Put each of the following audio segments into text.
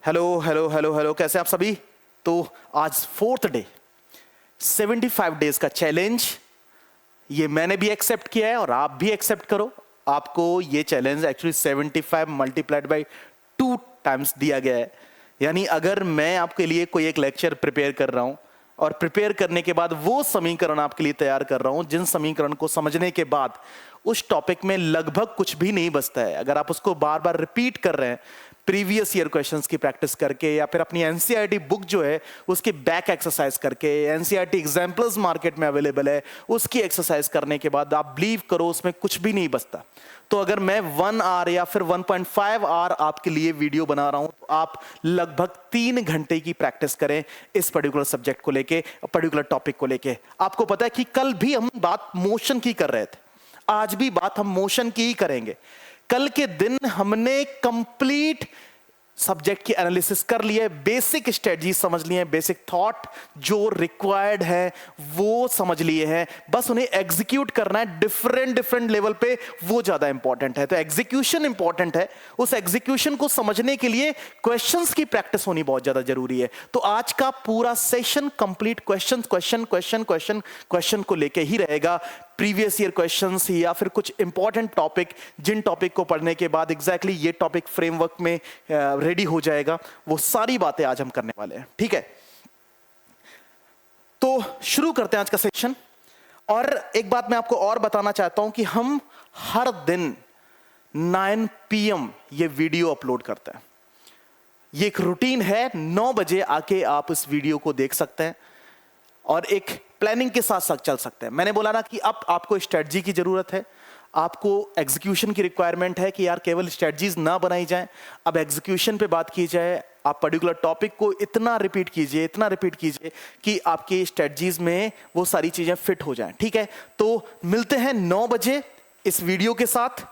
Hello hello hello hello, कैसे आप सभी। तो आज फोर्थ डे 75 डेज का चैलेंज, ये मैंने भी एक्सेप्ट किया है और आप भी एक्सेप्ट करो। आपको ये challenge actually 75 multiplied by 2 times दिया गया है। यानी अगर मैं आपके लिए कोई एक लेक्चर प्रिपेयर कर रहा हूं और प्रिपेयर करने के बाद वो समीकरण आपके लिए तैयार कर रहा हूं, जिन समीकरण को समझने के बाद उस टॉपिक में लगभग कुछ भी नहीं बचता है, अगर आप उसको बार बार रिपीट कर रहे हैं प्रीवियस ईयर क्वेश्चंस की प्रैक्टिस करके या फिर अपनी एनसीईआरटी बुक जो है उसकी बैक एक्सरसाइज करके, एनसीईआरटी एग्जाम्पल्स मार्केट में अवेलेबल है उसकी एक्सरसाइज करने के बाद, आप बिलीव करो उसमें कुछ भी नहीं बचता। तो अगर मैं 1 आवर या फिर 1.5 आवर आपके लिए वीडियो बना रहा हूं तो आप लगभग 3 घंटे की प्रैक्टिस करें इस पर्टिकुलर सब्जेक्ट को लेके, पर्टिकुलर टॉपिक को लेके। आपको पता है कि कल भी हम बात मोशन की कर रहे थे, आज भी बात हम मोशन की ही करेंगे। कल के दिन हमने कंप्लीट सब्जेक्ट की एनालिसिस कर लिया है, बेसिक स्ट्रेटजी समझ लिए हैं, बेसिक थॉट जो रिक्वायर्ड है वो समझ लिए हैं, बस उन्हें एग्जीक्यूट करना है डिफरेंट लेवल पे, वो ज्यादा इंपॉर्टेंट है। तो एग्जीक्यूशन इंपॉर्टेंट है, उस एग्जीक्यूशन को समझने के लिए क्वेश्चंस की प्रैक्टिस होनी बहुत ज्यादा जरूरी है। तो आज का पूरा सेशन कंप्लीट क्वेश्चन को लेके ही रहेगा। प्रीवियस ईयर क्वेश्चंस या फिर कुछ इंपॉर्टेंट टॉपिक, जिन टॉपिक को पढ़ने के बाद एग्जैक्टली ये टॉपिक फ्रेमवर्क में रेडी हो जाएगा, वो सारी बातें आज हम करने वाले हैं। ठीक है, तो शुरू करते हैं आज का सेशन। और एक बात मैं आपको और बताना चाहता हूं कि हम हर दिन 9 PM ये वीडियो अपलोड करते हैं। ये एक रूटीन है, 9 बजे आके आप इस वीडियो को देख सकते हैं और एक प्लानिंग के साथ साथ चल सकते हैं। मैंने बोला ना कि अब आपको स्ट्रेटजी की जरूरत है, आपको एग्जीक्यूशन की रिक्वायरमेंट है कि यार केवल स्ट्रेटजीज ना बनाई जाए, अब एग्जीक्यूशन पे बात की जाए। आप पर्टिकुलर टॉपिक को इतना रिपीट कीजिए कि आपकी स्ट्रेटजीज में वो सारी चीजें फिट हो जाएं। ठीक है, तो मिलते हैं 9 बजे इस वीडियो के साथ।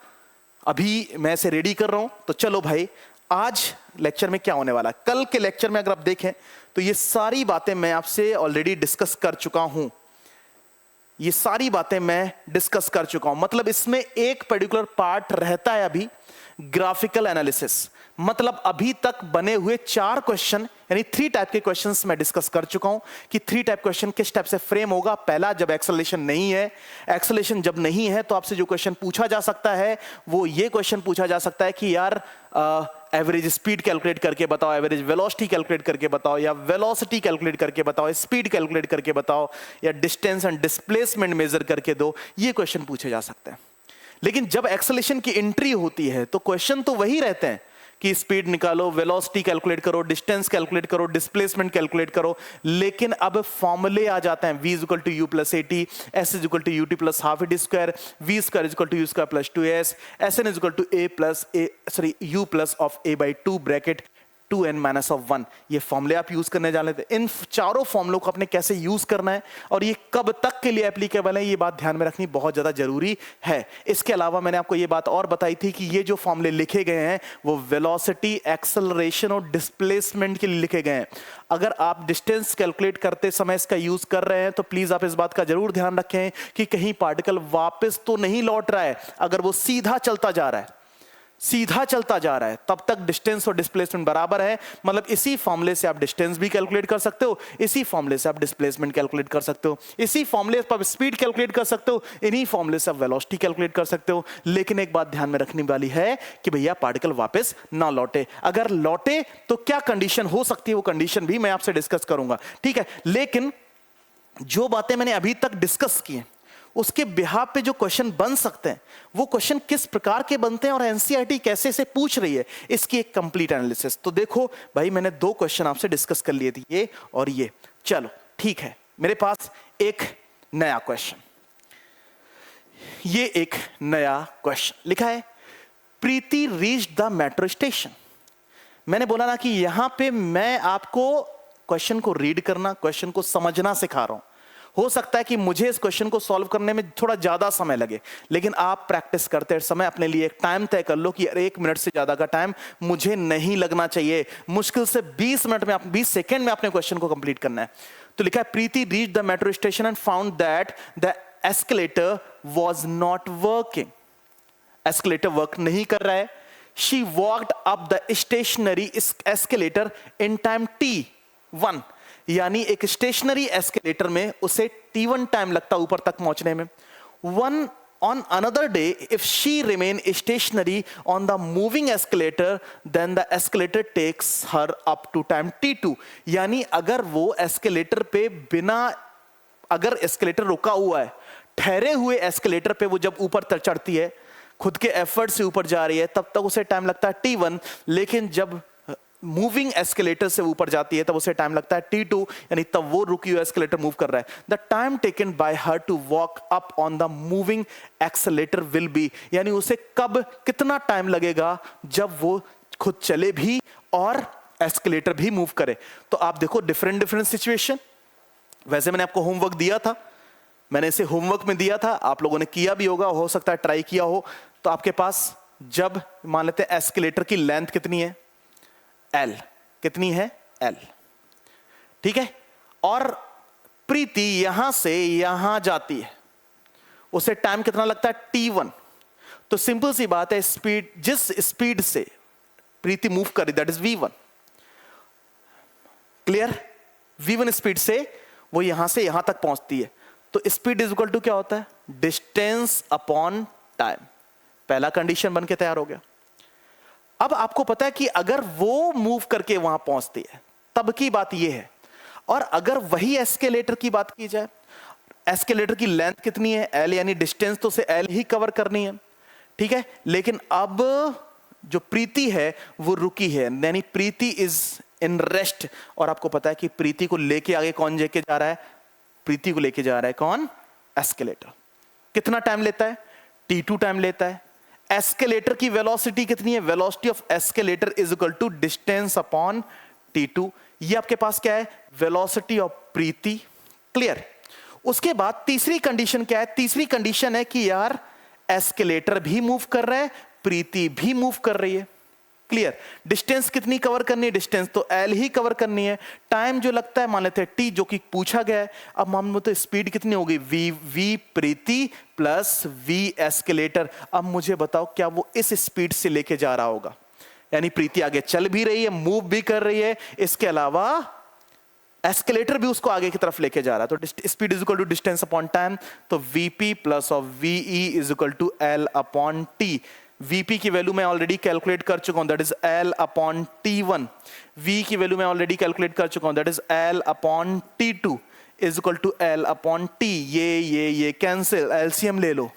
अभी मैं इसे रेडी कर रहा हूं, तो चलो भाई, आज लेक्चर में क्या होने वाला है। कल के लेक्चर में अगर आप देखें तो ये सारी बातें मैं आपसे ऑलरेडी डिस्कस कर चुका हूं, ये सारी बातें मैं डिस्कस कर चुका हूं। मतलब इसमें एक पर्टिकुलर पार्ट रहता है अभी, ग्राफिकल एनालिसिस। मतलब अभी तक बने हुए 4 क्वेश्चन, यानी 3 टाइप के क्वेश्चंस मैं डिस्कस कर चुका हूं कि 3 टाइप क्वेश्चन किस टाइप से फ्रेम होगा। पहला, जब एक्सेलरेशन नहीं है। एक्सेलरेशन जब नहीं है तो आपसे जो क्वेश्चन पूछा जा सकता है वो ये क्वेश्चन पूछा जा सकता है कि यार एवरेज स्पीड कैलकुलेट करके बताओ, एवरेज वेलोसिटी कैलकुलेट करके बताओ, या वेलोसिटी कैलकुलेट करके बताओ, स्पीड कैलकुलेट करके बताओ, या डिस्टेंस एंड डिस्प्लेसमेंट मेजर करके दो। ये क्वेश्चन पूछे जा सकते हैं। लेकिन जब एक्सेलरेशन की एंट्री होती है तो क्वेश्चन तो वही रहते हैं कि स्पीड निकालो, वेलोसिटी कैलकुलेट करो, डिस्टेंस कैलकुलेट करो, डिस्प्लेसमेंट कैलकुलेट करो। लेकिन अब फॉर्मूले आ जाते हैं, v equal to u plus AT, s equal to UT plus half AT square, v square equal to u square plus 2s, sn equal to u plus of a by 2 bracket 2n minus of 1। ये फॉर्मूले आप use करने जा रहे थे। इन चारों फॉर्मूलों को आपने कैसे यूज करना है और ये कब तक के लिए एप्लीकेबल है, ये बात ध्यान में रखनी बहुत ज्यादा जरूरी है। इसके अलावा मैंने आपको ये बात और बताई थी कि ये जो फॉर्मूले लिखे गए हैं वो वेलोसिटी, एक्सेलरेशन और डिस्प्लेसमेंट के लिए लिखे गए हैं। अगर आप डिस्टेंस कैलकुलेट करते समय इसका यूज कर रहे हैं तो प्लीज आप इस बात का जरूर ध्यान रखें कि कहीं पार्टिकल वापस तो नहीं लौट रहा है। अगर वो सीधा चलता जा रहा है तब तक डिस्टेंस और डिस्प्लेसमेंट बराबर है। मतलब इसी फॉर्मूले से आप डिस्टेंस भी कैलकुलेट कर सकते हो, इसी फॉर्मूले से आप डिस्प्लेसमेंट कैलकुलेट कर सकते हो, इसी फॉर्मूले से आप स्पीड कैलकुलेट कर सकते हो, इन्हीं फॉर्मूले से आप वेलोसिटी कैलकुलेट कर सकते हो। लेकिन एक बात ध्यान में रखने वाली है कि भैया पार्टिकल वापस ना लौटे। अगर लौटे तो क्या कंडीशन हो सकती है, वो कंडीशन भी मैं आपसे डिस्कस करूंगा। ठीक है, लेकिन जो बातें मैंने अभी तक डिस्कस की हैं उसके बिहाफ पे जो क्वेश्चन बन सकते हैं वो क्वेश्चन किस प्रकार के बनते हैं और एनसीईआरटी कैसे से पूछ रही है, इसकी एक कंप्लीट एनालिसिस। तो देखो भाई, मैंने 2 क्वेश्चन आपसे डिस्कस कर लिए थे, ये और ये। चलो ठीक है, मेरे पास एक नया क्वेश्चन, ये एक नया क्वेश्चन लिखा है, Preeti reached the metro station. मैंने बोला ना कि यहां पे मैं आपको क्वेश्चन को रीड करना, क्वेश्चन को समझना सिखा रहा हूं। हो सकता है कि मुझे इस क्वेश्चन को सॉल्व करने में थोड़ा ज्यादा समय लगे, लेकिन आप प्रैक्टिस करते समय अपने लिए एक टाइम तय कर लो कि 1 मिनट से ज्यादा का टाइम मुझे नहीं लगना चाहिए। मुश्किल से 20 मिनट में, 20 सेकेंड में अपने क्वेश्चन को कंप्लीट करना है। तो लिखा है, Preeti reached the metro station and found that the escalator was not working. Escalator work नहीं कर रहा है। She walked up the stationary escalator in time T1, यानी एक स्टेशनरी एस्केलेटर में उसे T1 टाइम लगता ऊपर तक पहुंचने में. One on another day, if she remain stationary on the moving escalator, then the escalator takes her up to time T2. यानी अगर वो एस्केलेटर पे बिना, अगर एस्केलेटर रुका हुआ है, ठहरे हुए एस्केलेटर पे वो जब ऊपर चढ़ती है, खुद के एफर्ट से ऊपर जा रही है, तब तक उसे टाइम लगता है T1. लेकिन जब मूविंग एस्केलेटर से ऊपर जाती है तब उसे टाइम लगता है T2, यानी तब वो रुकी हुई एस्केलेटर मूव कर रहा है. The time taken by her to walk up on the moving escalator will be, यानी उसे कब कितना टाइम लगेगा जब वो खुद चले भी और एस्केलेटर भी मूव करे. तो आप देखो डिफरेंट डिफरेंट सिचुएशन. वैसे मैंने आपको होमवर्क दिया था, मैंने इसे होमवर्क में दिया था, आप लोगों ने किया भी होगा, हो सकता है ट्राई किया हो. तो आपके पास जब मान लेते हैं एस्केलेटर की लेंथ कितनी है, L कितनी है, L, ठीक है, और प्रीति यहां से यहां जाती है, उसे टाइम कितना लगता है T1. तो सिंपल सी बात है, स्पीड, जिस स्पीड से प्रीति मूव करी that is V1. Clear? V1 speed से वो यहां से यहां तक पहुंचती है. तो स्पीड इज इक्वल टू क्या होता है, डिस्टेंस अपॉन टाइम. पहला कंडीशन बन के तैयार हो गया. अब आपको पता है कि अगर वो मूव करके वहां पहुंचती है तब की बात यह है. और अगर वही एस्केलेटर की बात की जाए, एस्केलेटर की लेंथ कितनी है, L, यानी डिस्टेंस तो उसे L ही कवर करनी है, ठीक है. लेकिन अब जो प्रीति है वो रुकी है, यानी प्रीति इज इन रेस्ट. और आपको पता है कि प्रीति को लेके आगे कौन लेके जा रहा है, प्रीति को लेके जा रहा है कौन, एस्केलेटर. कितना टाइम लेता है, T2 टाइम लेता है. एस्केलेटर की वेलोसिटी कितनी है, velocity of escalator is equal to distance upon T2. ये आपके पास क्या है, वेलोसिटी ऑफ प्रीति. क्लियर? उसके बाद तीसरी कंडीशन क्या है, तीसरी कंडीशन है कि यार एस्केलेटर भी मूव कर रहा है, प्रीति भी मूव कर रही है. क्लियर? डिस्टेंस कितनी कवर करनी है, डिस्टेंस तो L ही कवर करनी है. टाइम जो लगता है मान लेते हैं T, जो कि पूछा गया है. अब मान लो तो स्पीड कितनी होगी, V प्रीति प्लस V एस्केलेटर. अब मुझे बताओ क्या वो इस स्पीड से लेके जा रहा होगा, यानी प्रीति आगे चल भी रही है, मूव भी कर रही है, इसके अलावा एस्केलेटर भी उसको आगे की तरफ लेके जा रहा है. तो speed is equal to distance upon time. तो Vp plus of Ve is equal to L upon T. Vp की वैल्यू मैं ऑलरेडी कैलकुलेट कर चुका हूं, that is L upon T1. V की वैल्यू मैं ऑलरेडी कैलकुलेट कर चुका हूं, that is L upon T2 is equal to L upon T. ये कैंसिल, एलसीएम ले लो.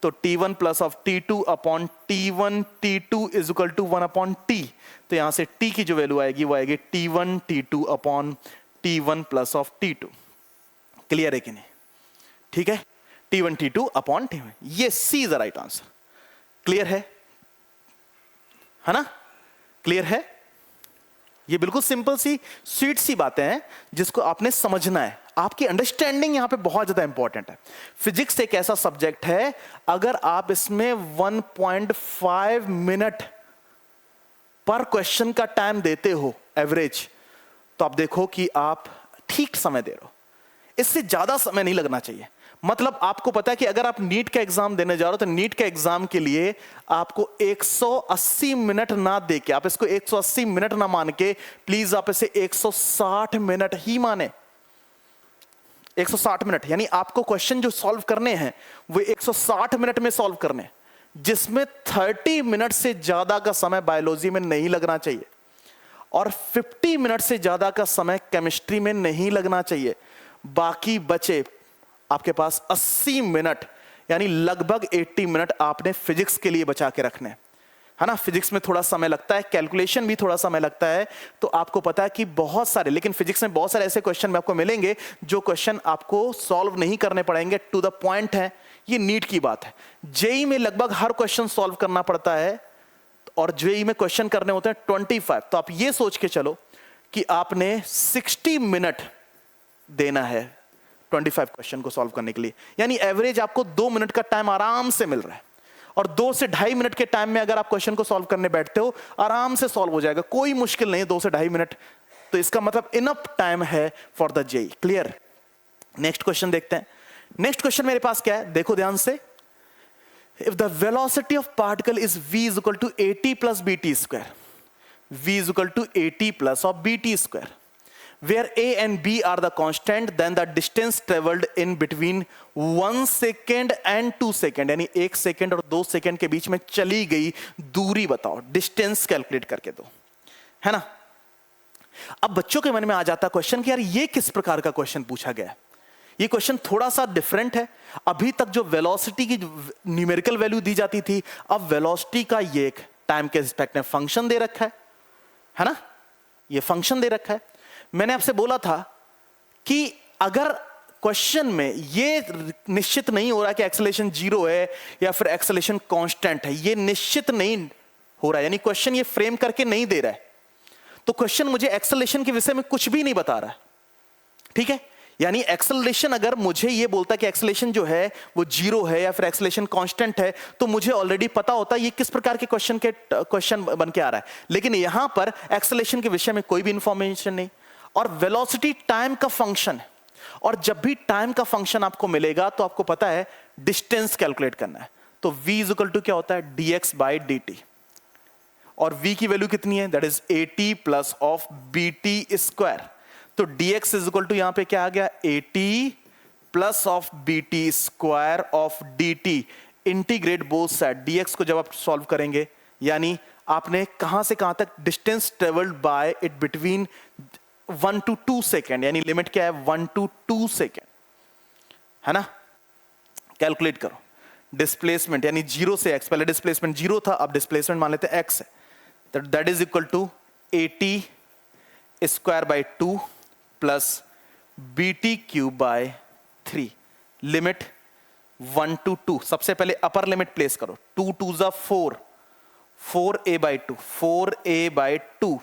तो T1 plus of T2 upon T1 T2 is equal to 1 upon T. तो यहां से T की जो वैल्यू आएगी वो आएगी T1 T2 upon T1 plus of T2. Clear है कि नहीं? ठीक है, T1 T2 अपॉन T1. ये C is the right answer. Clear है ना? क्लियर है? ये बिल्कुल सिंपल सी स्वीट सी बातें हैं जिसको आपने समझना है. आपकी अंडरस्टैंडिंग यहां पे बहुत ज्यादा इंपॉर्टेंट है. फिजिक्स एक ऐसा सब्जेक्ट है, अगर आप इसमें 1.5 मिनट पर क्वेश्चन का टाइम देते हो एवरेज, तो आप देखो कि आप ठीक समय दे रहे हो. इससे ज्यादा समय नहीं लगना चाहिए. मतलब आपको पता है कि अगर आप नीट का एग्जाम देने जा रहे हो तो नीट के एग्जाम के लिए आपको 180 मिनट ना देके, आप इसको 180 मिनट ना मान के प्लीज आप इसे 160 मिनट ही माने. 160 मिनट, यानी आपको क्वेश्चन जो सॉल्व करने हैं वो 160 मिनट में सॉल्व करने, जिसमें 30 मिनट से ज्यादा का समय बायोलॉजी में नहीं लगना चाहिए और 50 मिनट से ज्यादा का समय केमिस्ट्री में नहीं लगना चाहिए. बाकी बचे आपके पास 80 मिनट, यानी लगभग 80 मिनट आपने फिजिक्स के लिए बचा के रखने, है ना. फिजिक्स में थोड़ा समय लगता है, कैलकुलेशन भी थोड़ा समय लगता है. तो आपको पता है कि बहुत सारे, लेकिन फिजिक्स में बहुत सारे ऐसे क्वेश्चन में आपको मिलेंगे जो क्वेश्चन आपको सॉल्व नहीं करने पड़ेंगे, टू द पॉइंट है. ये नीट की बात है. जेई में लगभग हर क्वेश्चन सॉल्व करना पड़ता है और जेई में क्वेश्चन करने होते हैं 25. तो आप ये सोच के चलो कि आपने 60 मिनट देना है 25 क्वेश्चन को सॉल्व करने के लिए, यानी एवरेज आपको 2 मिनट का टाइम आराम से मिल रहा है. और 2 से 2.5 मिनट के टाइम में अगर आप क्वेश्चन को सॉल्व करने बैठते हो, आराम से सॉल्व हो जाएगा, कोई मुश्किल नहीं है 2 से 2.5 मिनट. तो इसका मतलब इनफ टाइम है for the JEE. Clear? Next question देखते हैं. नेक्स्ट क्वेश्चन मेरे पास क्या है, देखो ध्यान से. if the velocity of particle is v is equal to at plus bt square, v is equal to at plus of bt square, where a and b are the constant, then the distance traveled in between 1 second and 2 second, यानी 1 second और 2 second के बीच में चली गई दूरी बताओ, distance calculate करके दो, है ना। अब बच्चों के मन में आ जाता क्वेश्चन कि यार ये किस प्रकार का क्वेश्चन पूछा गया है। ये क्वेश्चन थोड़ा सा डिफरेंट है। अभी तक जो वेलोसिटी की न्यूमेरिकल वैल्यू दी जाती थी, अब वेलोसिटी का ये एक टाइम के रिस्पेक्ट में फंक्शन दे रखा है ना, ये फंक्शन दे रखा है। मैंने आपसे बोला था कि अगर क्वेश्चन में ये निश्चित नहीं हो रहा कि एक्सेलरेशन 0 है या फिर एक्सेलरेशन कांस्टेंट है, ये निश्चित नहीं हो रहा है, यानी क्वेश्चन ये फ्रेम करके नहीं दे रहा है, तो क्वेश्चन मुझे एक्सेलरेशन के विषय में कुछ भी नहीं बता रहा है, ठीक है। यानी एक्सेलरेशन अगर मुझे ये बोलता कि एक्सेलरेशन जो है वो 0 है या फिर एक्सेलरेशन कांस्टेंट है, तो मुझे ऑलरेडी पता होता ये किस प्रकार के क्वेश्चन बन के आ रहा है। लेकिन यहां पर एक्सेलरेशन के विषय में कोई भी इंफॉर्मेशन नहीं, और वेलोसिटी टाइम का फंक्शन है, और जब भी टाइम का फंक्शन आपको मिलेगा तो आपको पता है डिस्टेंस कैलकुलेट करना है। तो v इज इक्वल टू क्या होता है, dx बाई dt, और v की वैल्यू कितनी है, that is at plus of bt square. तो dx इज इक्वल टू यहां पे क्या आ गया, at plus of bt square of dt, integrate both side. dx को जब आप सॉल्व करेंगे, यानी आपने कहां से कहां तक distance travelled by it between 1 to 2 second, यानी लिमिट क्या है 1 to 2 सेकेंड, है ना। कैलकुलेट करो डिस्प्लेसमेंट, यानी 0 से x, पहले डिस्प्लेसमेंट 0 था, अब डिस्प्लेसमेंट मान लेते हैं x है, तो that is equal to at square by 2 plus bt cube by 3, limit 1 to 2। सबसे पहले अपर लिमिट प्लेस करो, 2 2 जा 4, 4a by 2, 4a by 2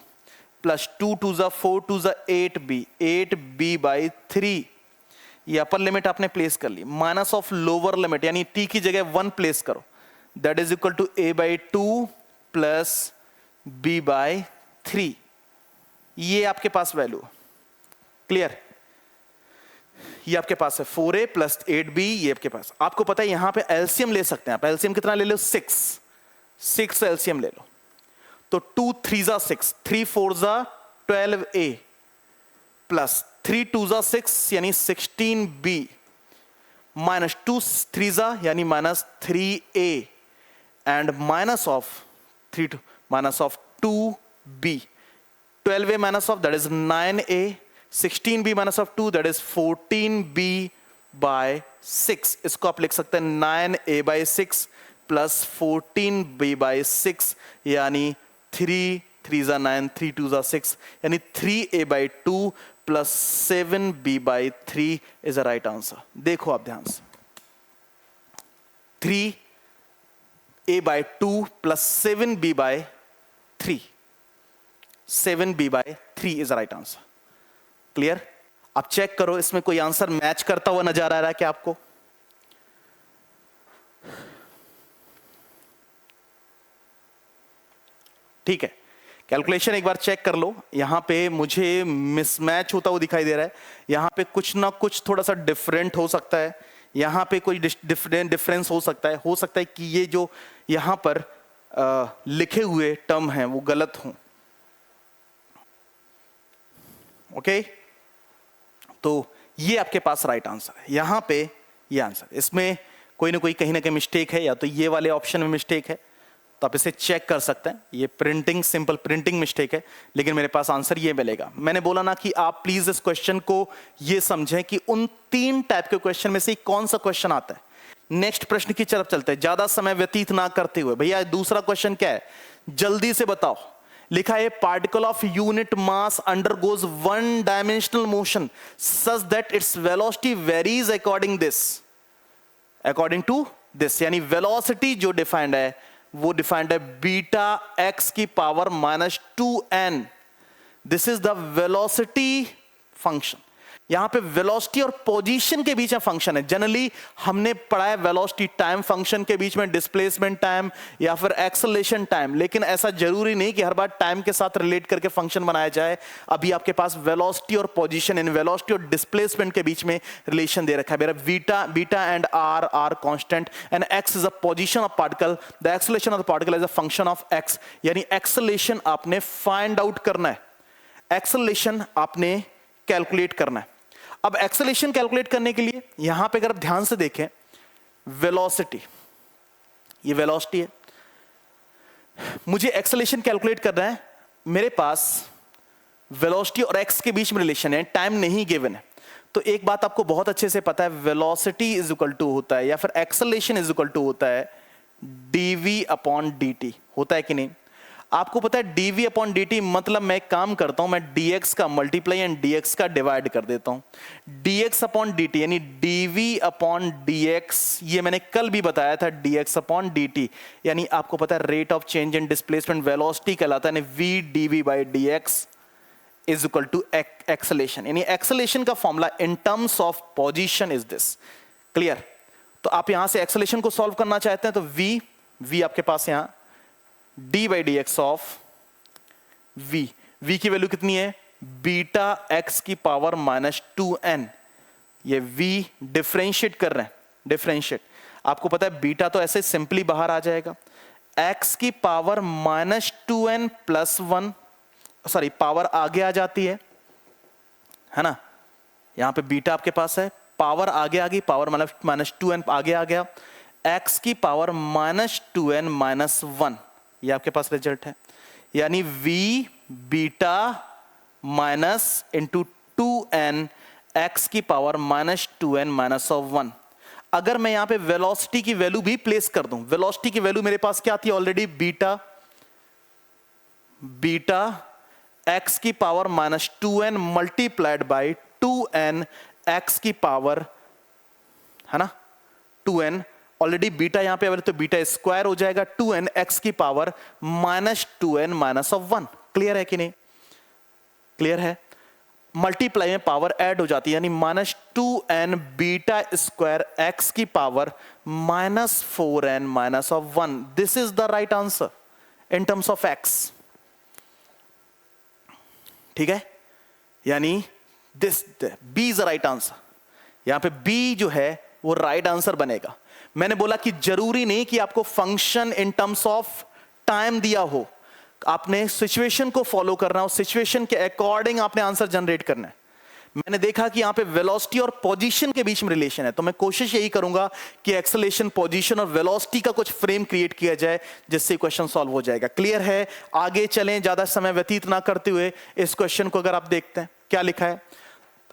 plus 2 2 जा 4 2 जा 8b, 8b बाई 3, ये अपर लिमिट आपने प्लेस कर ली, माइनस ऑफ लोअर लिमिट, यानी t की जगह 1 प्लेस करो, that is equal to a by 2 plus b by 3। ये आपके पास वैल्यू, क्लियर, ये आपके पास है 4a प्लस 8b, ये आपके पास। आपको पता है यहां पे एलसीएम ले सकते हैं आप, एलसीएम कितना ले लो, 6 एलसीएम ले लो, तो 2 3 जा 6, 3 4 जा 12a प्लस 3 2 जा 6 यानी 16b माइनस 2 3 जा यानी minus 3a and minus of 3 minus of 2b, 12a minus of that is 9a, 16b minus of 2 that is 14b by 6। इसको आप लिख सकते हैं 9a bye 6 plus 14b by 6, यानी 3 3 जा 9, 3 2 जा 6, यानी 3a by 2 plus 7b by 3 is a right answer. देखो आप ध्यान से, 3a by 2 plus 7b by 3, 7b by 3 is a right answer. Clear. आप चेक करो इसमें कोई आंसर मैच करता हुआ नजर आ रहा है क्या आपको? ठीक है, कैलकुलेशन एक बार चेक कर लो। यहां पे मुझे मिसमैच होता हुआ दिखाई दे रहा है, यहां पे कुछ ना कुछ थोड़ा सा डिफरेंट हो सकता है, यहां पे कोई डिफरेंस हो सकता है कि ये जो यहां पर लिखे हुए टर्म हैं वो गलत हों। ओके, तो ये आपके पास राइट आंसर है, यहां पे ये आंसर, इसमें कोई ना कोई कहीं ना कहीं मिस्टेक है, या तो ये वाले ऑप्शन में मिस्टेक है, तो आप इसे चेक कर सकते हैं। ये प्रिंटिंग, सिंपल प्रिंटिंग मिस्टेक है, लेकिन मेरे पास आंसर ये मिलेगा। मैंने बोला ना कि आप प्लीज इस क्वेश्चन को ये समझें कि उन 3 टाइप के क्वेश्चन में से कौन सा क्वेश्चन आता है। नेक्स्ट प्रश्न की तरफ चलते हैं, ज्यादा समय व्यतीत ना करते हुए। भैया दूसरा क्वेश्चन क्या है, जल्दी से बताओ। लिखा है particle of unit mass undergoes 1 dimensional motion such that its velocity varies according to this, यानी वेलोसिटी जो डिफाइंड है वो डिफाइंड है बीटा एक्स की power -2n। This is the velocity function. यहां पे वेलोसिटी और पोजीशन के बीच में फंक्शन है। जनरली हमने पढ़ा है वेलोसिटी टाइम फंक्शन के बीच में डिस्प्लेसमेंट टाइम या फिर एक्सेलरेशन टाइम, लेकिन ऐसा जरूरी नहीं कि हर बार टाइम के साथ रिलेट करके फंक्शन बनाया जाए। अभी आपके पास वेलोसिटी और पोजीशन इन वेलोसिटी और डिस्प्लेसमेंट के बीच में रिलेशन दे रखा है। मेरा beta and are constant and x is a position of particle, the acceleration of the particle is a function of x. यानी एक्सेलरेशन आपने फाइंड आउट करना है, एक्सेलरेशन आपने कैलकुलेट करना है। अब एक्सेलरेशन कैलकुलेट करने के लिए यहां पे अगर आप ध्यान से देखें, वेलोसिटी, ये वेलोसिटी है, मुझे एक्सेलरेशन कैलकुलेट करना है। मेरे पास वेलोसिटी और एक्स के बीच में रिलेशन है, टाइम नहीं गिवन है। तो एक बात आपको बहुत अच्छे से पता है, वेलोसिटी इज इक्वल टू होता है या फिर एक्सेलरेशन इज इक्वल टू होता है dv अपॉन dt। होता है कि नहीं? आपको पता है dv अपॉन dt मतलब मैं एक काम करता हूं, मैं dx का मल्टीप्लाई एंड dx का डिवाइड कर देता हूं। dx अपॉन dt यानी dv अपॉन dx, ये मैंने कल भी बताया था, dx अपॉन dt यानी आपको पता है rate of change in displacement velocity कहलाता है, v dv by dx is equal to acceleration. यानी एक्सेलरेशन का formula in terms of position is this. Clear? तो आप यहां से एक्सेलरेशन को सॉल्व करना चाहते हैं तो v आपके पास यहां d by D x of v की वैल्यू कितनी है? बीटा x की पावर माइनस 2n। ये v डिफरेंशिएट कर रहे हैं, डिफरेंशिएट। आपको पता है बीटा तो ऐसे सिंपली बाहर आ जाएगा, x की power minus 2n plus 1, sorry power आगे आ जाती है ना? यहां पे बीटा आपके पास है, पावर आगे आ गई, पावर माइनस 2n आगे आ गया, x की पावर माइनस 2n माइनस 1, ये आपके पास रिजल्ट है। यानी v beta minus into 2n x की power minus 2n minus of 1। अगर मैं यहां पे वेलोसिटी की वैल्यू भी प्लेस कर दूं, वेलोसिटी की वैल्यू मेरे पास क्या थी ऑलरेडी? बीटा x की power minus 2n multiplied by 2n x की पावर, है ना, 2n। ऑलरेडी बीटा यहां पे तो बीटा स्क्वायर हो जाएगा 2n x की power minus 2n minus of 1। Clear है कि नहीं? क्लियर है? मल्टीप्लाई में पावर ऐड हो जाती है, यानी minus 2n beta square x की power minus 4n minus of 1। This is the right answer in terms of x। ठीक है? यानी this b is the right answer. यहां पे b जो है वो राइट आंसर बनेगा। मैंने बोला कि जरूरी नहीं कि आपको function in terms of time दिया हो, आपने सिचुएशन को फॉलो करना हो, सिचुएशन के अकॉर्डिंग आपने आंसर जनरेट करना है। मैंने देखा कि यहां पे वेलोसिटी और पोजीशन के बीच में रिलेशन है, तो मैं कोशिश यही करूंगा कि एक्सेलरेशन, पोजीशन और वेलोसिटी का कुछ फ्रेम क्रिएट किया जाए जिससे क्वेश्चन सॉल्व हो जाएगा। क्लियर है? आगे चलें, ज्यादा समय व्यतीत ना करते हुए इस क्वेश्चन को अगर आप देखते हैं, क्या लिखा है?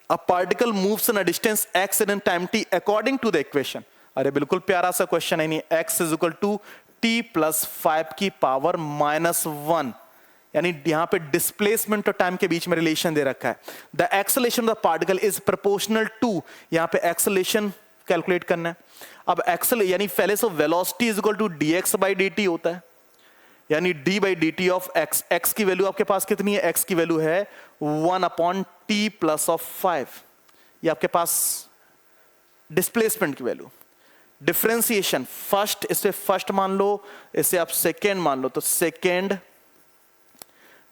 A particle moves in a distance x in time t according to the equation. अरे बिल्कुल प्यारा सा क्वेश्चन है, नहीं? x is equal to t plus 5 की पावर माइनस 1। यानी यहां पे डिस्प्लेसमेंट और टाइम के बीच में रिलेशन दे रखा है। The acceleration of the particle is proportional to, यहां पे एक्सेलरेशन कैलकुलेट करना है। अब एक्सेल यानी पहले से velocity is equal to dx by dt होता है, यानी d by dt of x। x की वैल्यू आपके पास कितनी है? x की वैल्यू है 1 अपॉन t प्लस ऑफ 5। ये आपके पास डिस्प्लेसमेंट की वैल्यू। डिफरेंशिएशन, फर्स्ट, इसे फर्स्ट मान लो, इसे आप सेकेंड मान लो, तो second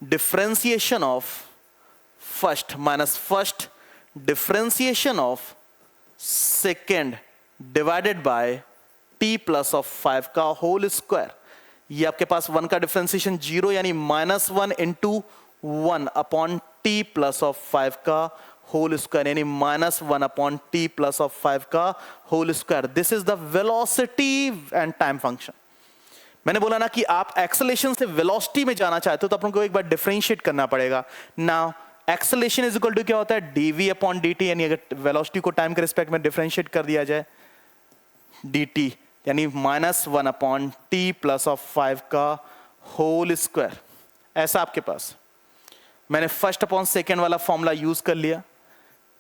differentiation of first minus first differentiation of second divided by t plus of 5 का होल स्क्वायर। ये आपके पास 1 का डिफरेंशिएशन 0, यानी minus 1 into 1 upon t plus of 5 का होल स्क्वायर, यानी minus 1 upon t plus of 5 का whole square. This is the velocity and time function. मैंने बोला ना कि आप एक्सेलरेशन से वेलोसिटी में जाना चाहते हो तो आपको एक बार डिफरेंशिएट करना पड़ेगा। Now acceleration is equal to क्या होता है? dv अपॉन dt, यानी अगर वेलोसिटी को टाइम के रिस्पेक्ट में डिफरेंशिएट कर दिया जाए dt, यानी minus 1 upon t plus of 5 का होल स्क्वायर। ऐसा आपके पास मैंने फर्स्ट अपॉन सेकेंड वाला फॉर्मूला यूज कर लिया।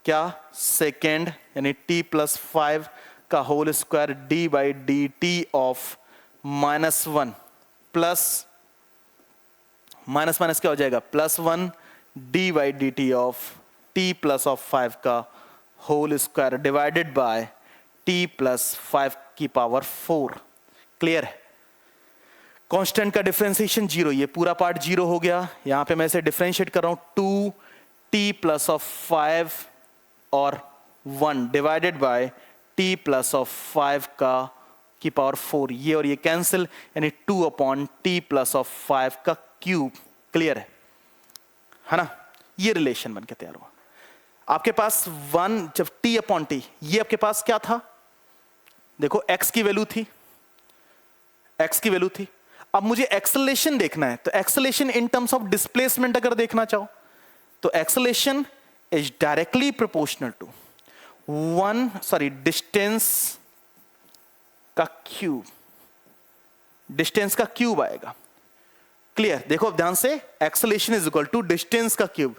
क्या? सेकेंड यानी t प्लस 5 का whole square d by d t of minus 1 plus minus minus क्या हो जाएगा? Plus 1 d by d t of t plus of 5 का whole square divided by t plus 5 की पावर 4। क्लियर है? Constant का differentiation 0, ये पूरा पार्ट 0 हो गया। यहां पे मैं इसे डिफरेंशिएट कर रहा हूं 2 टी प्लस ऑफ 5 और 1 divided by t plus of 5 का की पावर 4। ये और ये कैंसिल, यानी 2 अपॉन टी प्लस ऑफ 5 का क्यूब। क्लियर है ना? ये रिलेशन बन के तैयार हुआ। आपके पास 1 जब टी अपॉन टी, ये आपके पास क्या था? देखो x की वैल्यू थी, x की वैल्यू थी। अब मुझे एक्सेलरेशन देखना है, तो acceleration in terms of displacement अगर देखना चाहो तो acceleration is directly proportional to distance का क्यूब। डिस्टेंस का क्यूब आएगा। क्लियर? देखो अब ध्यान से, acceleration is equal to distance का क्यूब,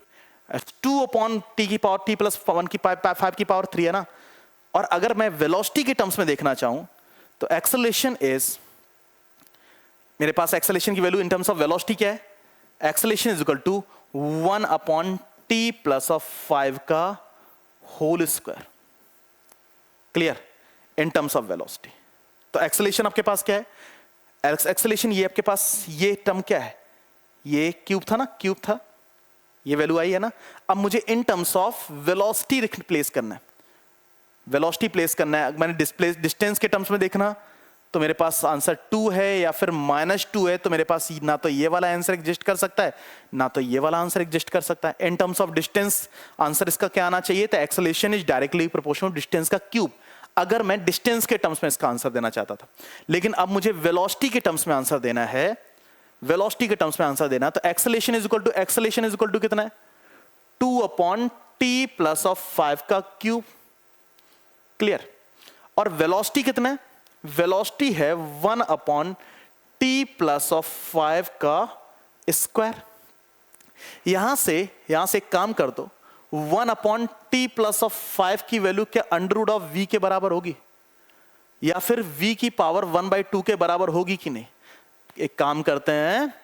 2 अपॉन टी की पावर टी प्लस 1 की 5 की पावर 3 है ना। और अगर मैं वेलोसिटी के टर्म्स में देखना चाहूं तो एक्सेलरेशन इज, मेरे पास एक्सेलरेशन की value in terms of velocity क्या है? Acceleration is equal to 1 upon t plus of 5 का whole square. Clear? In terms of velocity. तो एक्सेलरेशन आपके पास क्या है? एक्सेलरेशन ये आपके पास, ये टर्म क्या है? ये क्यूब था ना, क्यूब था, ये वैल्यू आई है ना। अब मुझे इन टर्म्स ऑफ वेलोसिटी प्लेस करना है, वेलोसिटी प्लेस करना है। मैंने डिस्टेंस के टर्म्स में देखना तो मेरे पास आंसर 2 है या फिर -2 है, तो मेरे पास ना तो ये वाला आंसर एग्जिस्ट कर सकता है ना तो ये वाला आंसर एग्जिस्ट कर सकता है। इन टर्म्स ऑफ डिस्टेंस आंसर इसका क्या आना चाहिए? तो acceleration is directly proportional distance का क्यूब, अगर मैं डिस्टेंस के टर्म्स में इसका आंसर देना चाहता था। लेकिन अब मुझे वेलोसिटी के टर्म्स में आंसर देना है, वेलोसिटी के टर्म्स में आंसर देना, तो एक्सेलरेशन इज इक्वल टू कितना है? 2 अपॉन टी प्लस ऑफ 5 का क्यूब। क्लियर? और वेलोसिटी कितना है? वेलोसिटी है 1 अपॉन टी प्लस ऑफ 5 का स्क्वायर। यहां से एक काम कर दो, 1 अपॉन टी प्लस ऑफ 5 की वैल्यू क्या अंडर रूट ऑफ v के बराबर होगी, या फिर v की पावर 1/2 के बराबर होगी कि नहीं? एक काम करते हैं,